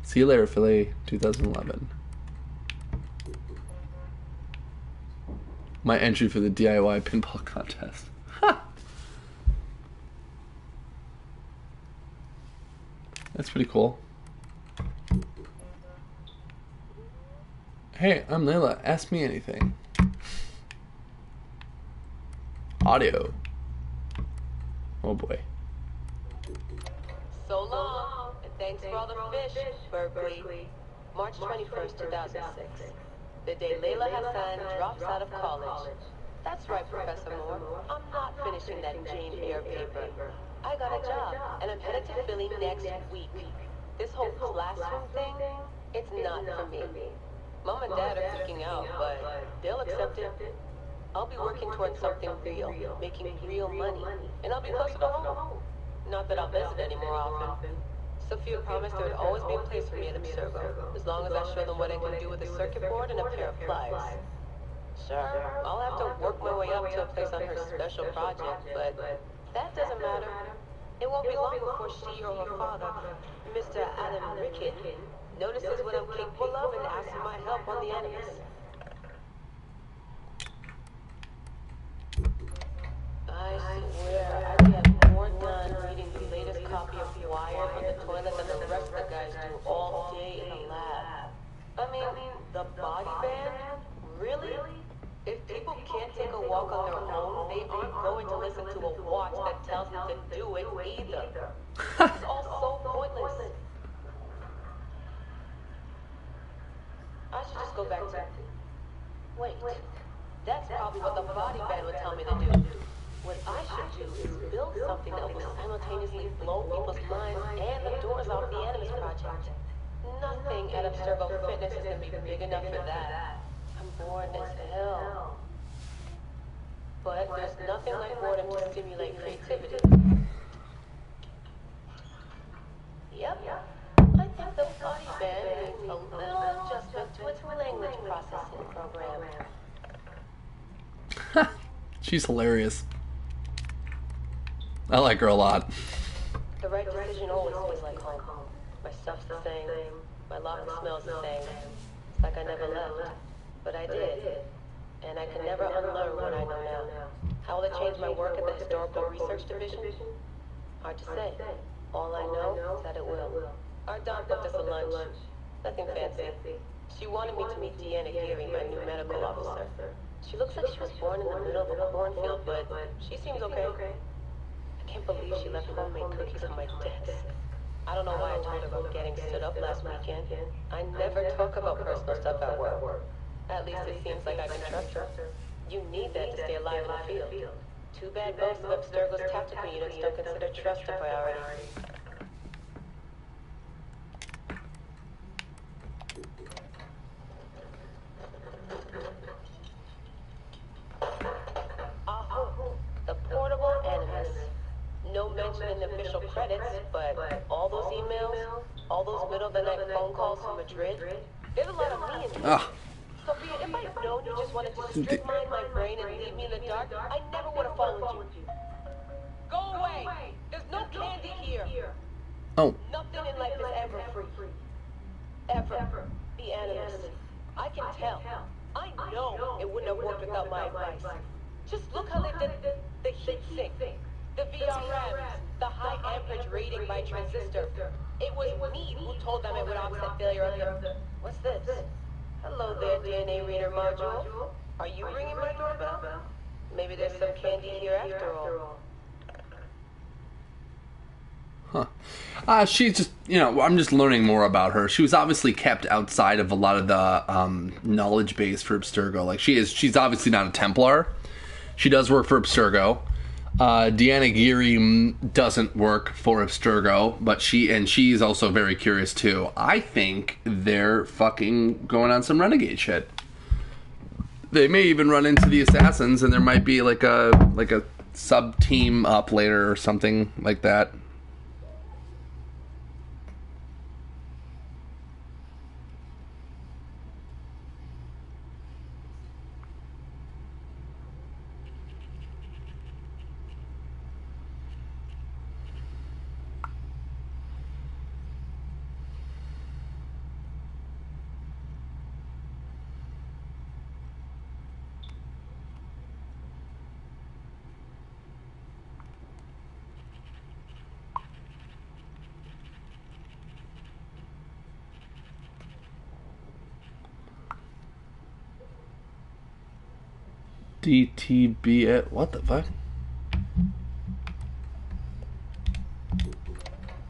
See you later, Philly, 2011. My entry for the DIY pinball contest. Ha! That's pretty cool. Hey, I'm Layla. Ask me anything. Audio. Oh boy. So long, and thanks for all the fish, Berkeley. March 21st, 2006. The day Layla Hassan drops out of college. That's right, Professor Moore. I'm not finishing that Jane Eyre paper. I got a job, and I'm headed to Philly next week. This whole classroom thing, it's not for me. Mom and Dad are freaking out, but they'll accept it. I'll be working towards something real, making real money, and I'll be closer to home. Not that I'll visit any more often. Sophia promised there would always be a place for me at Abstergo, as long as I show them what I can do with a circuit board and a pair of pliers. Sure, I'll have to work my way up to a place on her special project, but that doesn't matter. It won't be long before she or her father, Mr. Adam Rickett, notices what I'm capable of and asks for my help on the Animus. I swear, I get more done reading the latest copy of Wired on the toilet than the rest of the guys do all day in the lab. I mean, the body band? Really? If people can't take a walk on their own, they aren't going to listen to a watch that tells them to do it either. It's all so pointless. I should just go back to... Wait, that's probably what the body band would tell me to do. What I should do is build something that will simultaneously blow people's minds and the doors off the Animus Project. Nothing at Abstergo Fitness is going to be big enough for that. I'm bored as hell. But there's nothing like boredom to stimulate creativity. Yep. I think the body band needs a little adjustment to its language processing program. She's hilarious. I like her a lot. The right decision always feels like home. My stuff's the same. My locker smells the same. It's like I never left. But I did. And I can never unlearn what I know now. How will it change my work at the Historical Research Division? Hard to say. All I know is that it will. Our doc booked us a lunch. Nothing fancy. She wanted me to meet Deanna Geary, my new medical officer. She looks like she was born in the middle of a cornfield, but she seems okay. I can't believe she left homemade cookies on my desk. I don't know why I told her about getting stood up last weekend. I never talk about personal stuff at work. At least it seems like I can trust her. You need that to stay alive in the field. Too bad most of Abstergo's tactical units don't consider trust a priority. The portable Animus. No mention in the official credits, but all those emails, all those middle-of-the-night phone calls from Madrid, there's a lot of me in here. Sophia, if I'd known you just wanted to strip mine my brain and leave me in the dark, I never would have followed you. Go away! There's no candy here! Oh. Nothing in life is ever free. Ever. The Animus. I can tell. I know it wouldn't have worked without my advice. Just look how they did the heat sink, the VRMs, the high amperage rating by transistor. It was me who told them it would offset failure of the... What's this? Hello there, DNA reader module. Are you ringing my doorbell? Maybe there's some candy here after all. She's just, I'm just learning more about her. She was obviously kept outside of a lot of the knowledge base for Abstergo. Like, she's obviously not a Templar. She does work for Abstergo. Deanna Geary doesn't work for Abstergo, but she's also very curious too. I think they're fucking going on some renegade shit. They may even run into the assassins, and there might be like a sub team up later or something like that. DTB, what the fuck?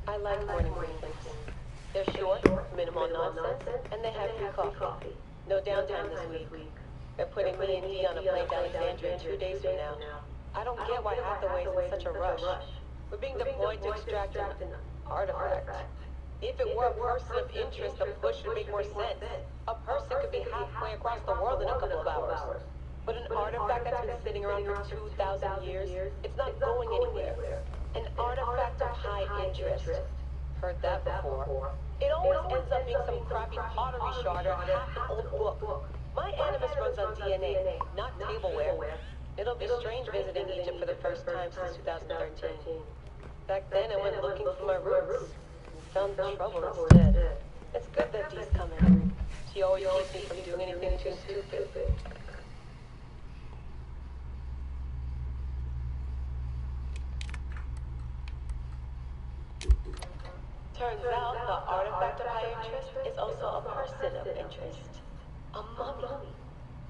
I like morning briefings. They're short, minimal nonsense, and they have free coffee. No downtime this week. They're putting me and Dee on a plane to Alexandria 2 days from now. I don't get why Hathaway's in such a rush. We're being deployed to extract an artifact. If it were a person of interest, the push would make more sense. A person could be halfway across the world in a couple of hours. But an artifact that's been sitting around for 2,000 years, it's not going anywhere. An artifact of high interest. Heard that before. It always ends up being some crappy pottery shard or half an old book. My animus runs on DNA, not tableware. It'll be strange visiting Egypt for the first time since 2013. Back then, I went looking for my roots. Found trouble instead. It's good that Dee's coming. She always keeps me from doing anything too stupid. Turns out the artifact of high interest is also a person of interest. A mummy.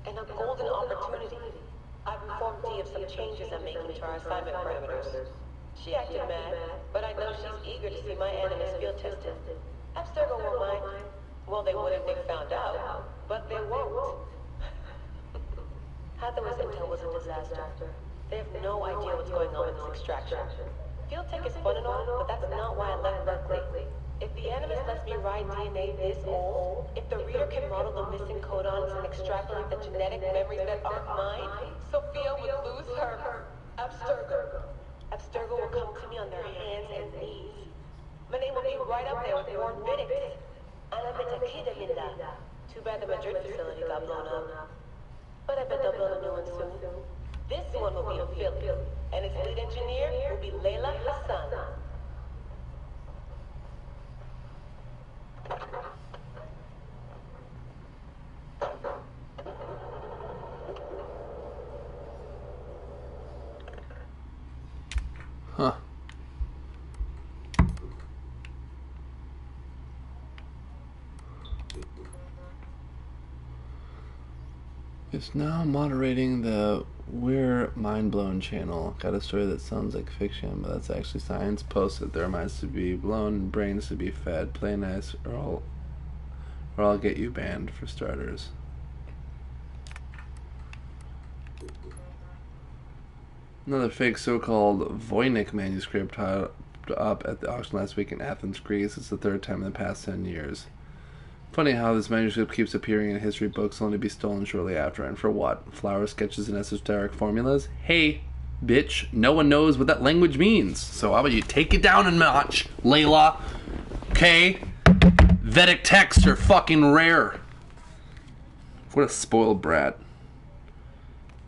And a golden opportunity. I've informed Dee of some changes I'm making to our assignment parameters. She acted mad, but I know she's eager to see my animus field tested. Abstergo won't mind. Well, they would if they found out, but they won't. Hathaway's intel was a disaster. They have no idea what's going on with this extraction. Field tech is fun and all, but that's not why I left Berkeley. If the animus lets me ride DNA this old, if the reader can model the missing codons and extrapolate the genetic memories that aren't mine, Sophia would lose her Abstergo. Abstergo will come to me on their hands and knees. My name will be right up there with Warren Vidic. And I met a kid in that. Too bad the Madrid facility got blown up. But I bet they'll build a new one soon. This one will be in Philly, and its lead engineer will be Layla Hassan. Huh. It's now moderating the We're Mind Blown channel. Got a story that sounds like fiction, but that's actually science. Posted their minds to be blown, brains to be fed. Play nice, or I'll get you banned for starters. Another fake so-called Voynich manuscript up at the auction last week in Athens, Greece. It's the third time in the past 10 years. Funny how this manuscript keeps appearing in history books only to be stolen shortly after. And for what? Flower sketches and esoteric formulas? Hey, bitch, no one knows what that language means. So how about you take it down a notch, Layla? Okay? Vedic texts are fucking rare. What a spoiled brat.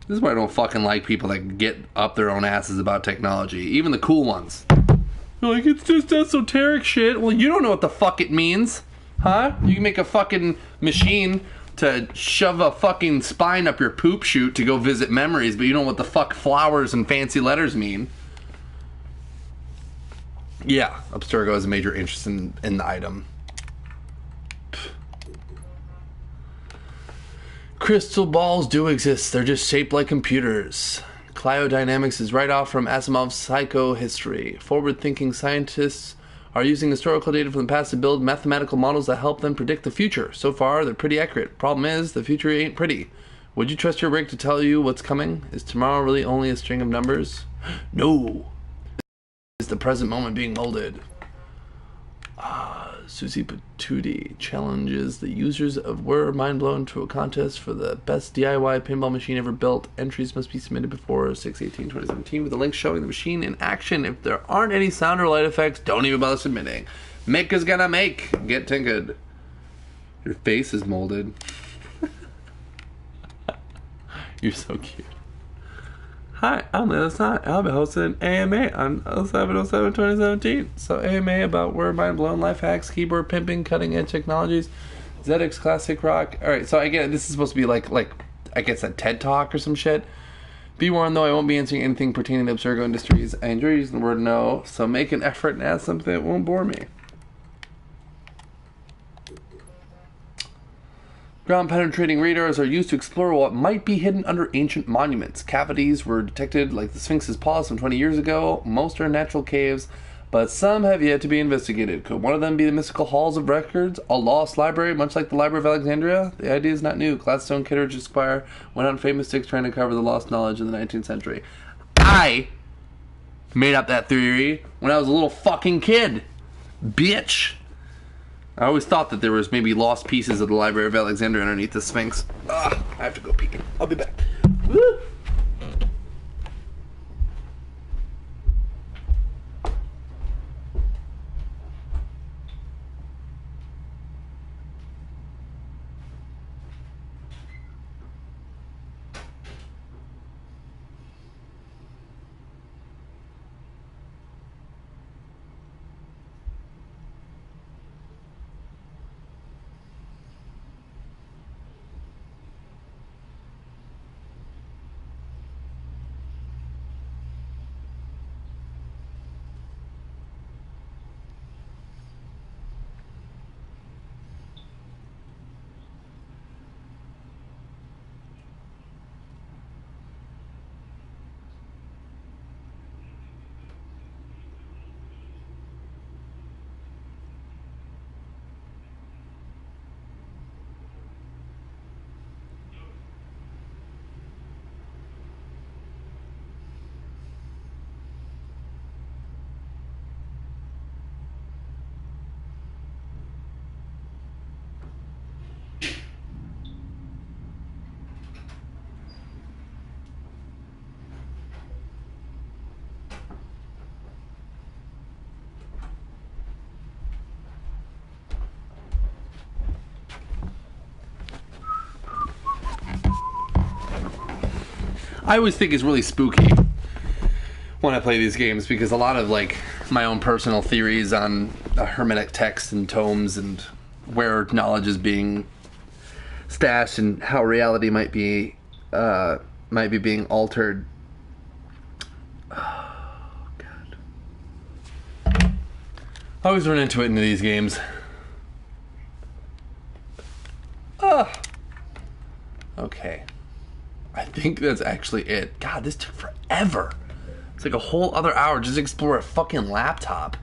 This is why I don't fucking like people that get up their own asses about technology. Even the cool ones. They're like, it's just esoteric shit. Well, you don't know what the fuck it means. Huh? You can make a fucking machine to shove a fucking spine up your poop chute to go visit memories, but you don't know what the fuck flowers and fancy letters mean. Yeah, Abstergo has a major interest in the item. Crystal balls do exist. They're just shaped like computers. Cryodynamics is right off from Asimov's psychohistory. Forward-thinking scientists are using historical data from the past to build mathematical models that help them predict the future. So far, they're pretty accurate. Problem is, the future ain't pretty. Would you trust your rig to tell you what's coming? Is tomorrow really only a string of numbers? No. Is the present moment being molded? Susie Patootie challenges the users of We're Mind Blown to a contest for the best DIY pinball machine ever built. Entries must be submitted before 6/18/2017 with a link showing the machine in action. If there aren't any sound or light effects, don't even bother submitting. Maker's gonna make. Get tinkered. Your face is molded. You're so cute. Hi, I'm Layla Hassan. I'll be hosting an AMA on 07/07/2017. So AMA about We're Mind Blown, life hacks, keyboard pimping, cutting edge technologies, ZX classic rock. Alright, so again, this is supposed to be like I guess a TED talk or some shit. Be warned though, I won't be answering anything pertaining to Abstergo Industries. I enjoy using the word no, so make an effort and ask something that won't bore me. Ground-penetrating radars are used to explore what might be hidden under ancient monuments. Cavities were detected like the Sphinx's paws some 20 years ago. Most are natural caves. but some have yet to be investigated. Could one of them be the mystical halls of records, a lost library, much like the Library of Alexandria? The idea is not new. Gladstone, Kittredge, Esquire went on famous sticks trying to cover the lost knowledge of the 19th century. I made up that theory when I was a little fucking kid. Bitch. I always thought that there was maybe lost pieces of the Library of Alexandria underneath the Sphinx. Ugh, I have to go pee. I'll be back. Woo! I always think it's really spooky when I play these games because a lot of like my own personal theories on hermetic texts and tomes and where knowledge is being stashed and how reality might be being altered. Oh God! I always run into it in these games. Okay. I think that's actually it. God, this took forever. It's like a whole other hour just to explore a fucking laptop.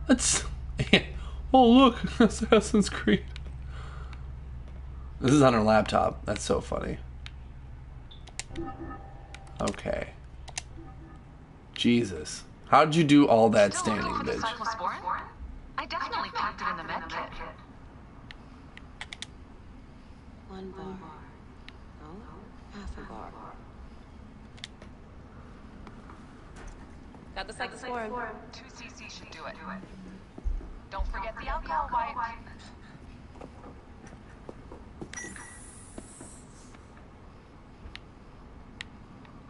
That's... Oh, look. Assassin's Creed. This is on her laptop. That's so funny. Okay. Jesus. How'd you do all that standing, bitch? I definitely packed it in the med kit. One bar. Half a bar. Got the cyclosporin. 2 cc should do it. Don't forget the alcohol wipe.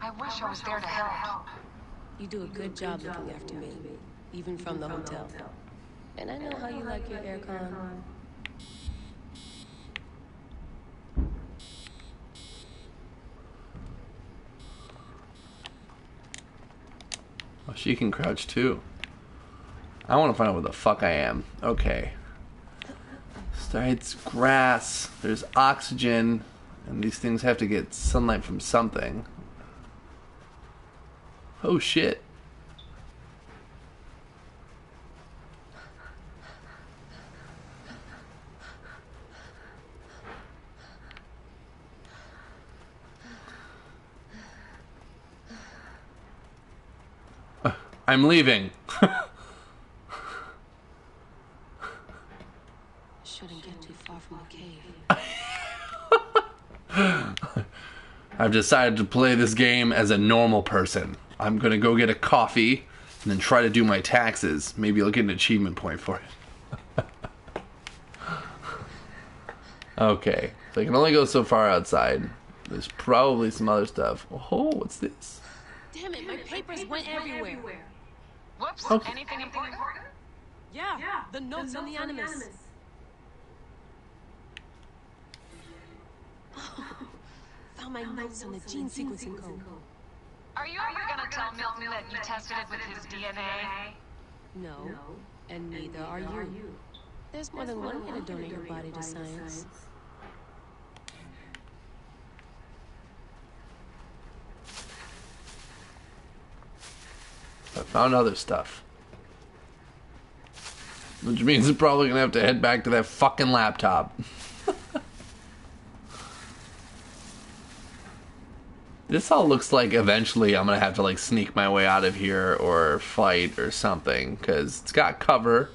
I wish I was there to help. You do a good job looking after me, even from the hotel. And I know how you like your aircon. Oh, she can crouch too. I want to find out where the fuck I am. Okay. It's grass. There's oxygen. And these things have to get sunlight from something. Oh shit. I'm leaving. Shouldn't get too far from the cave. I've decided to play this game as a normal person. I'm gonna go get a coffee and then try to do my taxes. Maybe I'll get an achievement point for it. Okay, so I can only go so far outside. There's probably some other stuff. Oh, what's this? Damn it, my papers went everywhere. Whoops, Okay. anything important? Yeah, the notes on the Animus. Found my notes on the gene sequencing code. Are you ever gonna tell Milton that you tested it with his DNA? No, and neither are you. There's more than one way to donate your body to science. Found other stuff. Which means I'm probably gonna have to head back to that fucking laptop. This all looks like eventually I'm gonna have to like sneak my way out of here or fight or something, because it's got cover.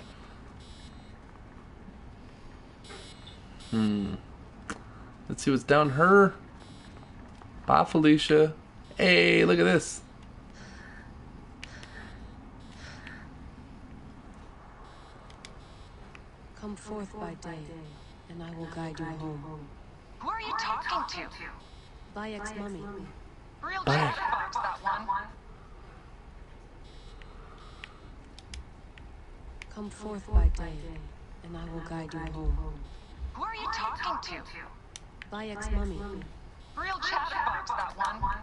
Let's see what's down her. Bye, Felicia. Hey, look at this. Come forth by day, and I will guide you home. Who are you talking to? Bayek's mummy. Real chatterbox, that one. Come forth by day, and I will guide you home. Who are you talking to? Bayek's mummy. Real chatterbox, that one.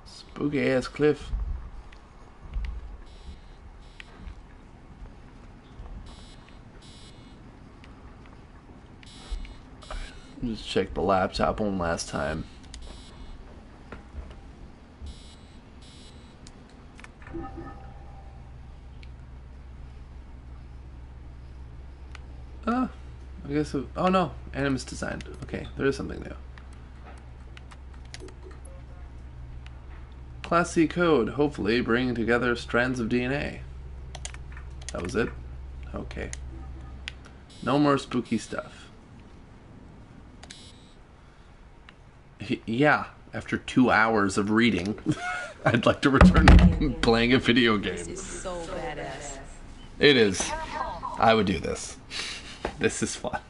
Spooky ass cliff. Just check the laptop one last time. I guess. Oh no, Animus designed. Okay, there is something new. Class C code, hopefully bringing together strands of DNA. That was it? Okay. No more spooky stuff. Yeah, after 2 hours of reading, I'd like to return to playing a video game. This is so badass. It is. I would do this. This is fun.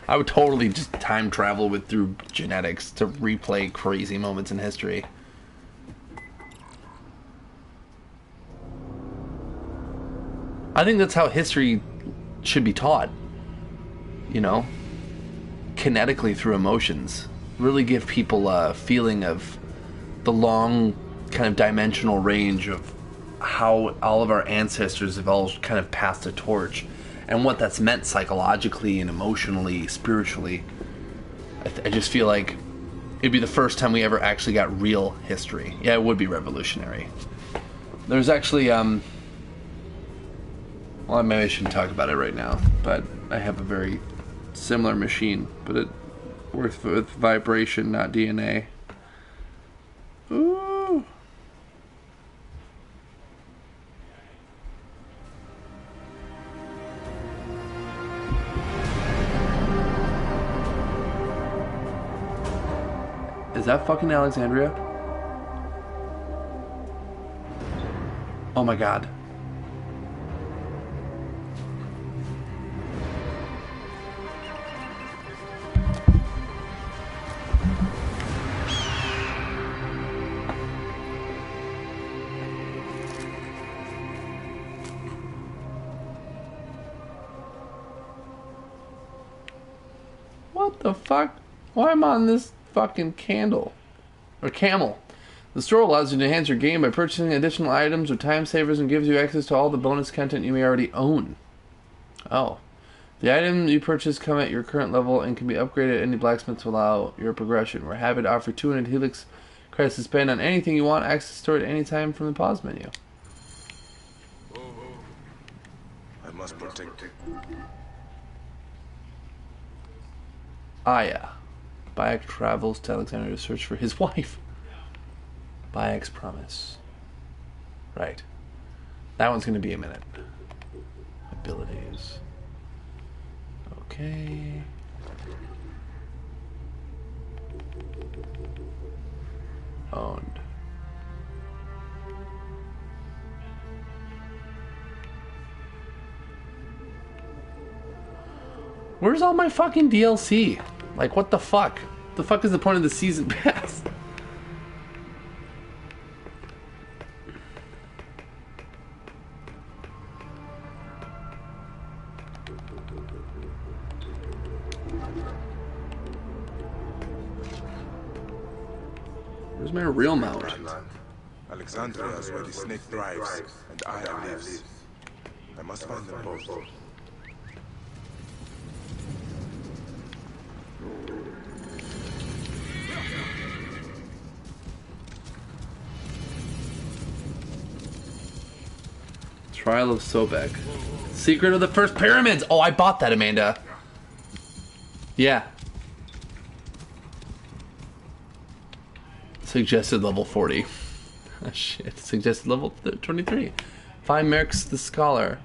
I would totally just time travel through genetics to replay crazy moments in history. I think that's how history should be taught. You know? Kinetically through emotions. Really give people a feeling of the long kind of dimensional range of how all of our ancestors have all kind of passed a torch and what that's meant psychologically and emotionally, spiritually. I just feel like it'd be the first time we ever actually got real history. Yeah, it would be revolutionary. There's actually, well, maybe I shouldn't talk about it right now, but I have a very similar machine, but it works with vibration, not DNA. Ooh. Is that fucking Alexandria? Oh my god. What the fuck? Why am I on this fucking candle? Or camel. The store allows you to enhance your game by purchasing additional items or time savers and gives you access to all the bonus content you may already own. Oh. The items you purchase come at your current level and can be upgraded at any blacksmith to allow your progression. We're happy to offer 200 Helix credits to spend on anything you want, access to it anytime from the pause menu. I must protect it. Aya. Bayek travels to Alexandria to search for his wife. Bayek's promise. Right. That one's going to be a minute. Abilities. Okay. Owned. Where's all my fucking DLC? Like, what the fuck? The fuck is the point of the season pass? Where's my real mount? Alexandria is where the snake thrives, and Aya lives. I must find them both. Trial of Sobek. Secret of the First Pyramids! Oh, I bought that, Amanda. Yeah. Suggested level 40. Oh, shit. Suggested level 23. Find Mercs the Scholar.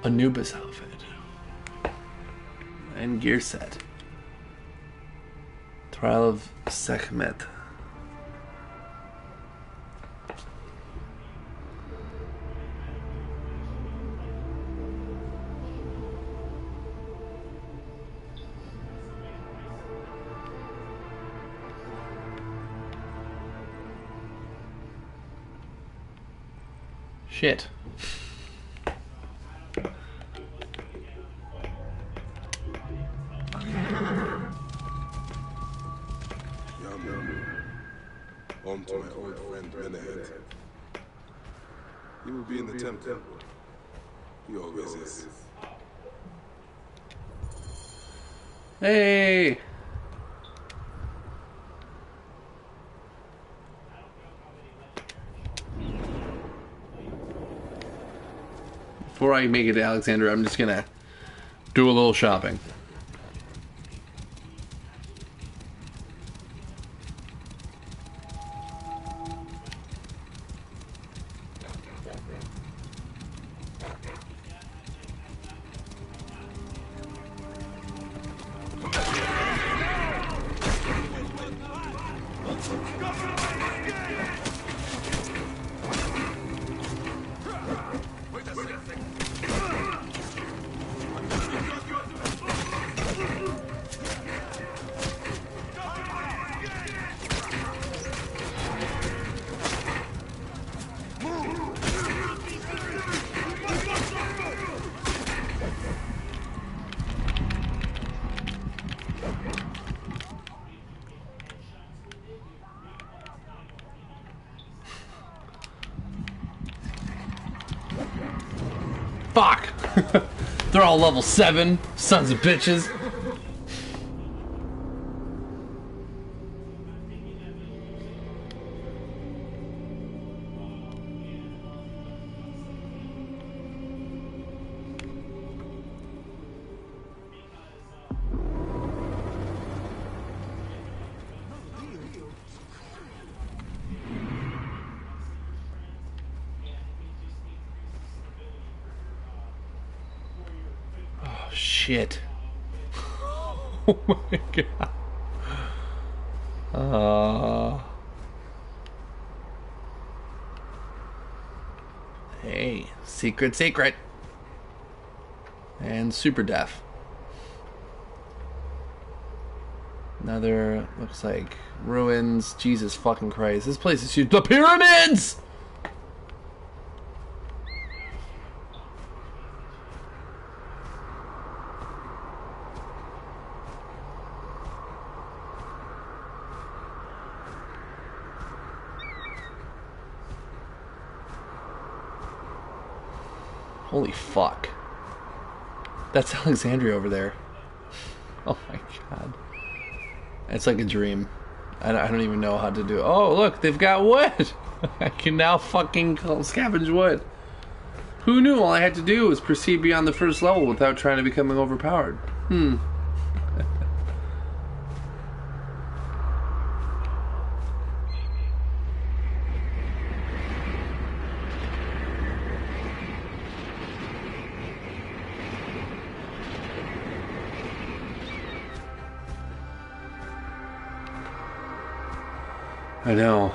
Anubis outfit. And gear set. Trial of Sekhmet. Shit. Home to my old friend Menehet. He will be in the temple. He always is. Hey! Before I make it to Alexandria, I'm just gonna do a little shopping. Fuck! They're all level 7, sons of bitches. Shit. Oh my god. Hey, secret. And super deaf. Another, looks like ruins. Jesus fucking Christ. This place is huge. The pyramids! Holy fuck. That's Alexandria over there. Oh my god. It's like a dream. I don't even know how to do it. Oh, look, they've got wood. I can now fucking scavenge wood. Who knew all I had to do was proceed beyond the first level without trying to becoming overpowered? I know.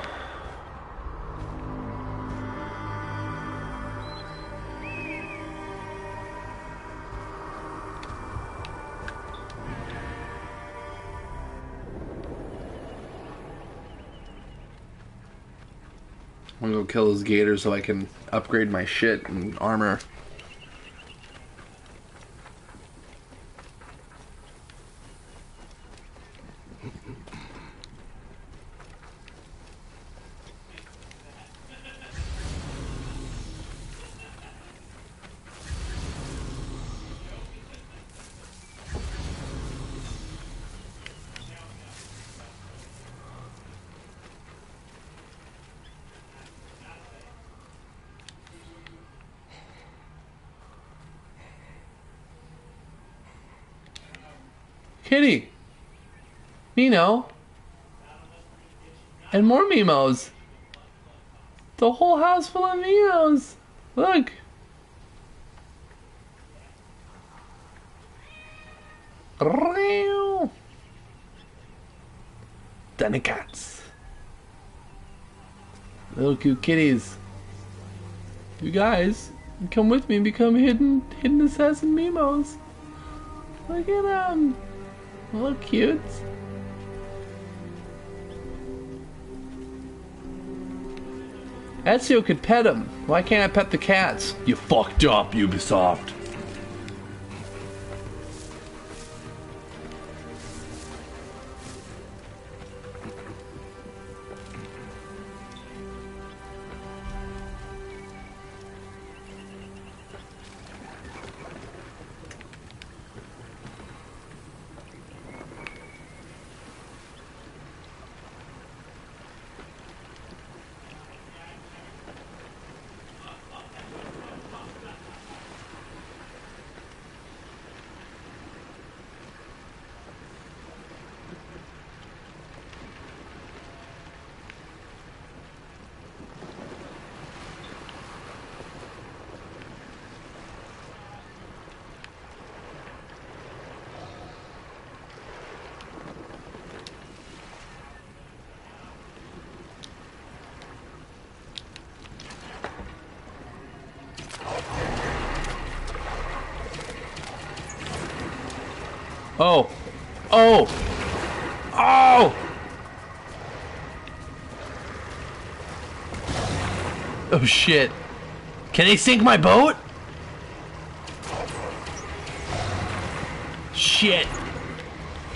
I'm gonna go kill those gators so I can upgrade my shit and armor. Kitty! Nino! And more Mimos! The whole house full of Mimos! Look! Danny cats! Little cute kitties. You guys, come with me and become hidden assassin Mimos. Look at them! Look cute. Ezio could pet him. Why can't I pet the cats? You fucked up, Ubisoft. Oh! Oh! Oh! Oh shit. Can they sink my boat? Shit.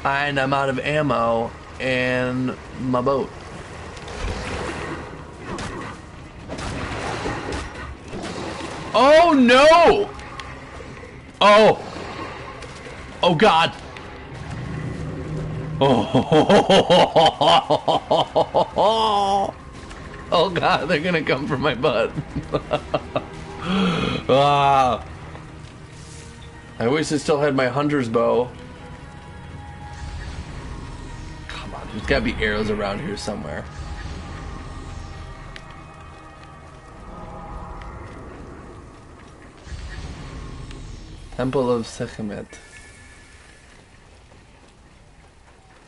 And I'm out of ammo and my boat. Oh no! Oh! Oh god! Oh, oh god, they're gonna come for my butt. Ah. I wish I still had my hunter's bow. Come on, there's gotta be arrows around here somewhere. Temple of Sekhmet.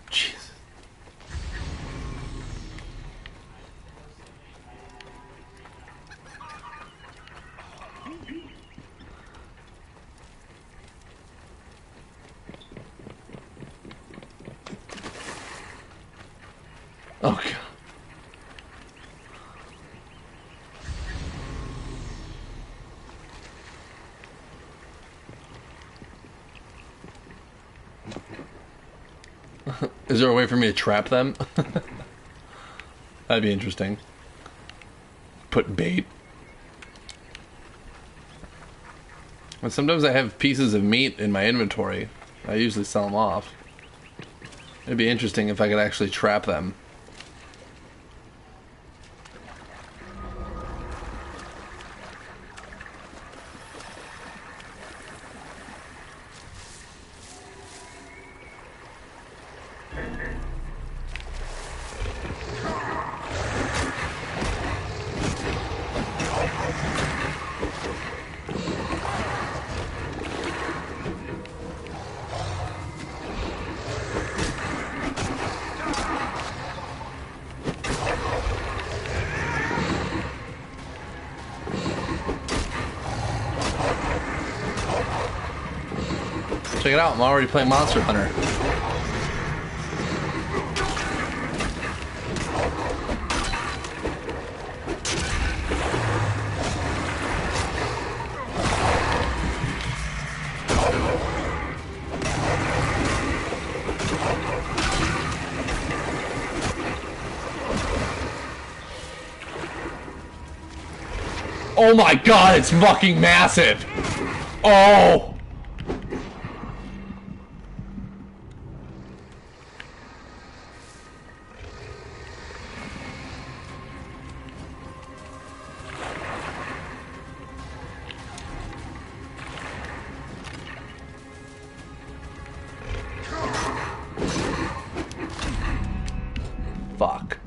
Jesus. Oh god. Is there a way for me to trap them? That'd be interesting. Put bait. And sometimes I have pieces of meat in my inventory. I usually sell them off. It'd be interesting if I could actually trap them. Check it out, I'm already playing Monster Hunter. Oh my god, it's fucking massive! Oh! Fuck.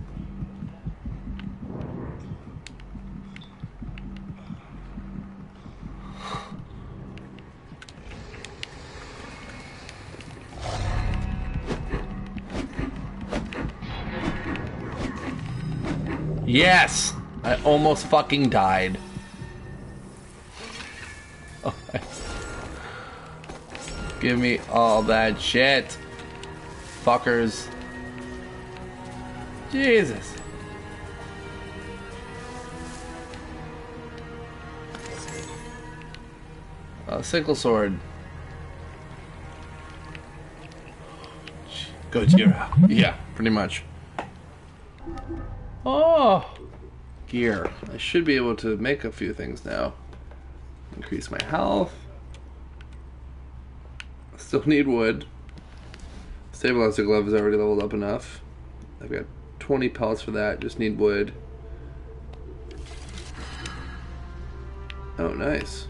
Yes! I almost fucking died. Okay. Give me all that shit. Fuckers. Jesus. Sickle sword. Gojira. Yeah, pretty much. Oh! Gear. I should be able to make a few things now. Increase my health. Still need wood. Stabilizer glove is already leveled up enough. I've got 20 pellets for that. Just need wood. Oh, nice.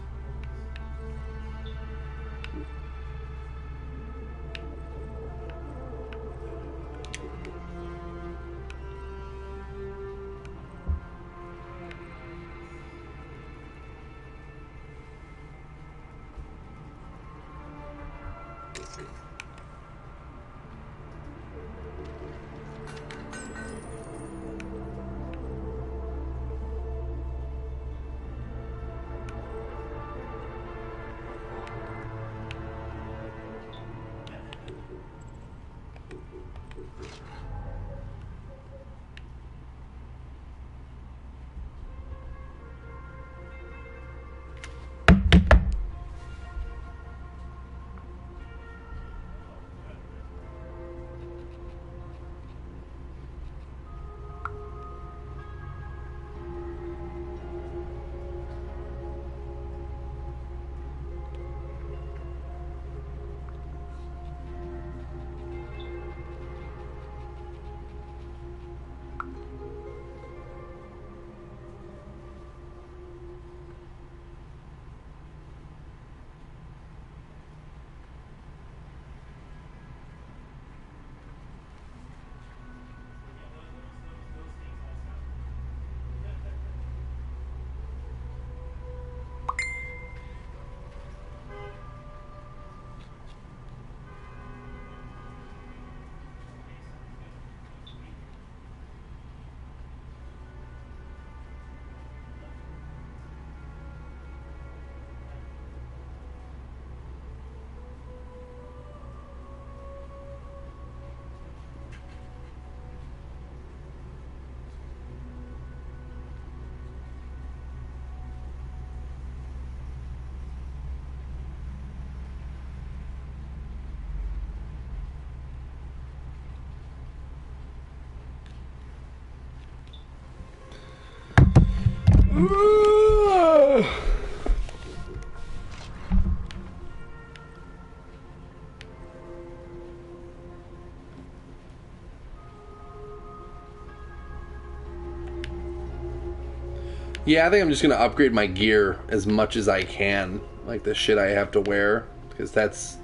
Yeah, I think I'm just gonna upgrade my gear as much as I can, like the shit I have to wear, because that's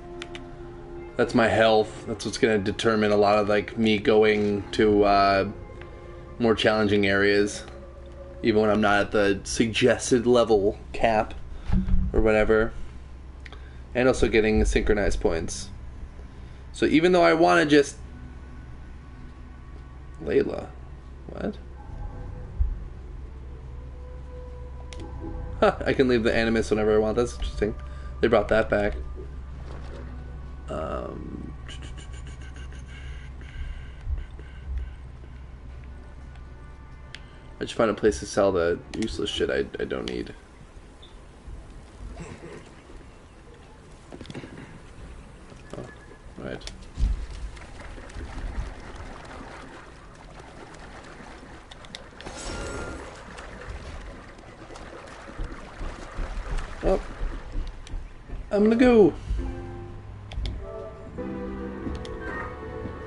my health. That's what's gonna determine a lot of like me going to more challenging areas, even when I'm not at the suggested level cap or whatever, and also getting synchronized points. So even though I want to just Layla, what? Huh, I can leave the Animus whenever I want. That's interesting. They brought that back. I should find a place to sell the useless shit I don't need. Oh, right. I'm gonna go.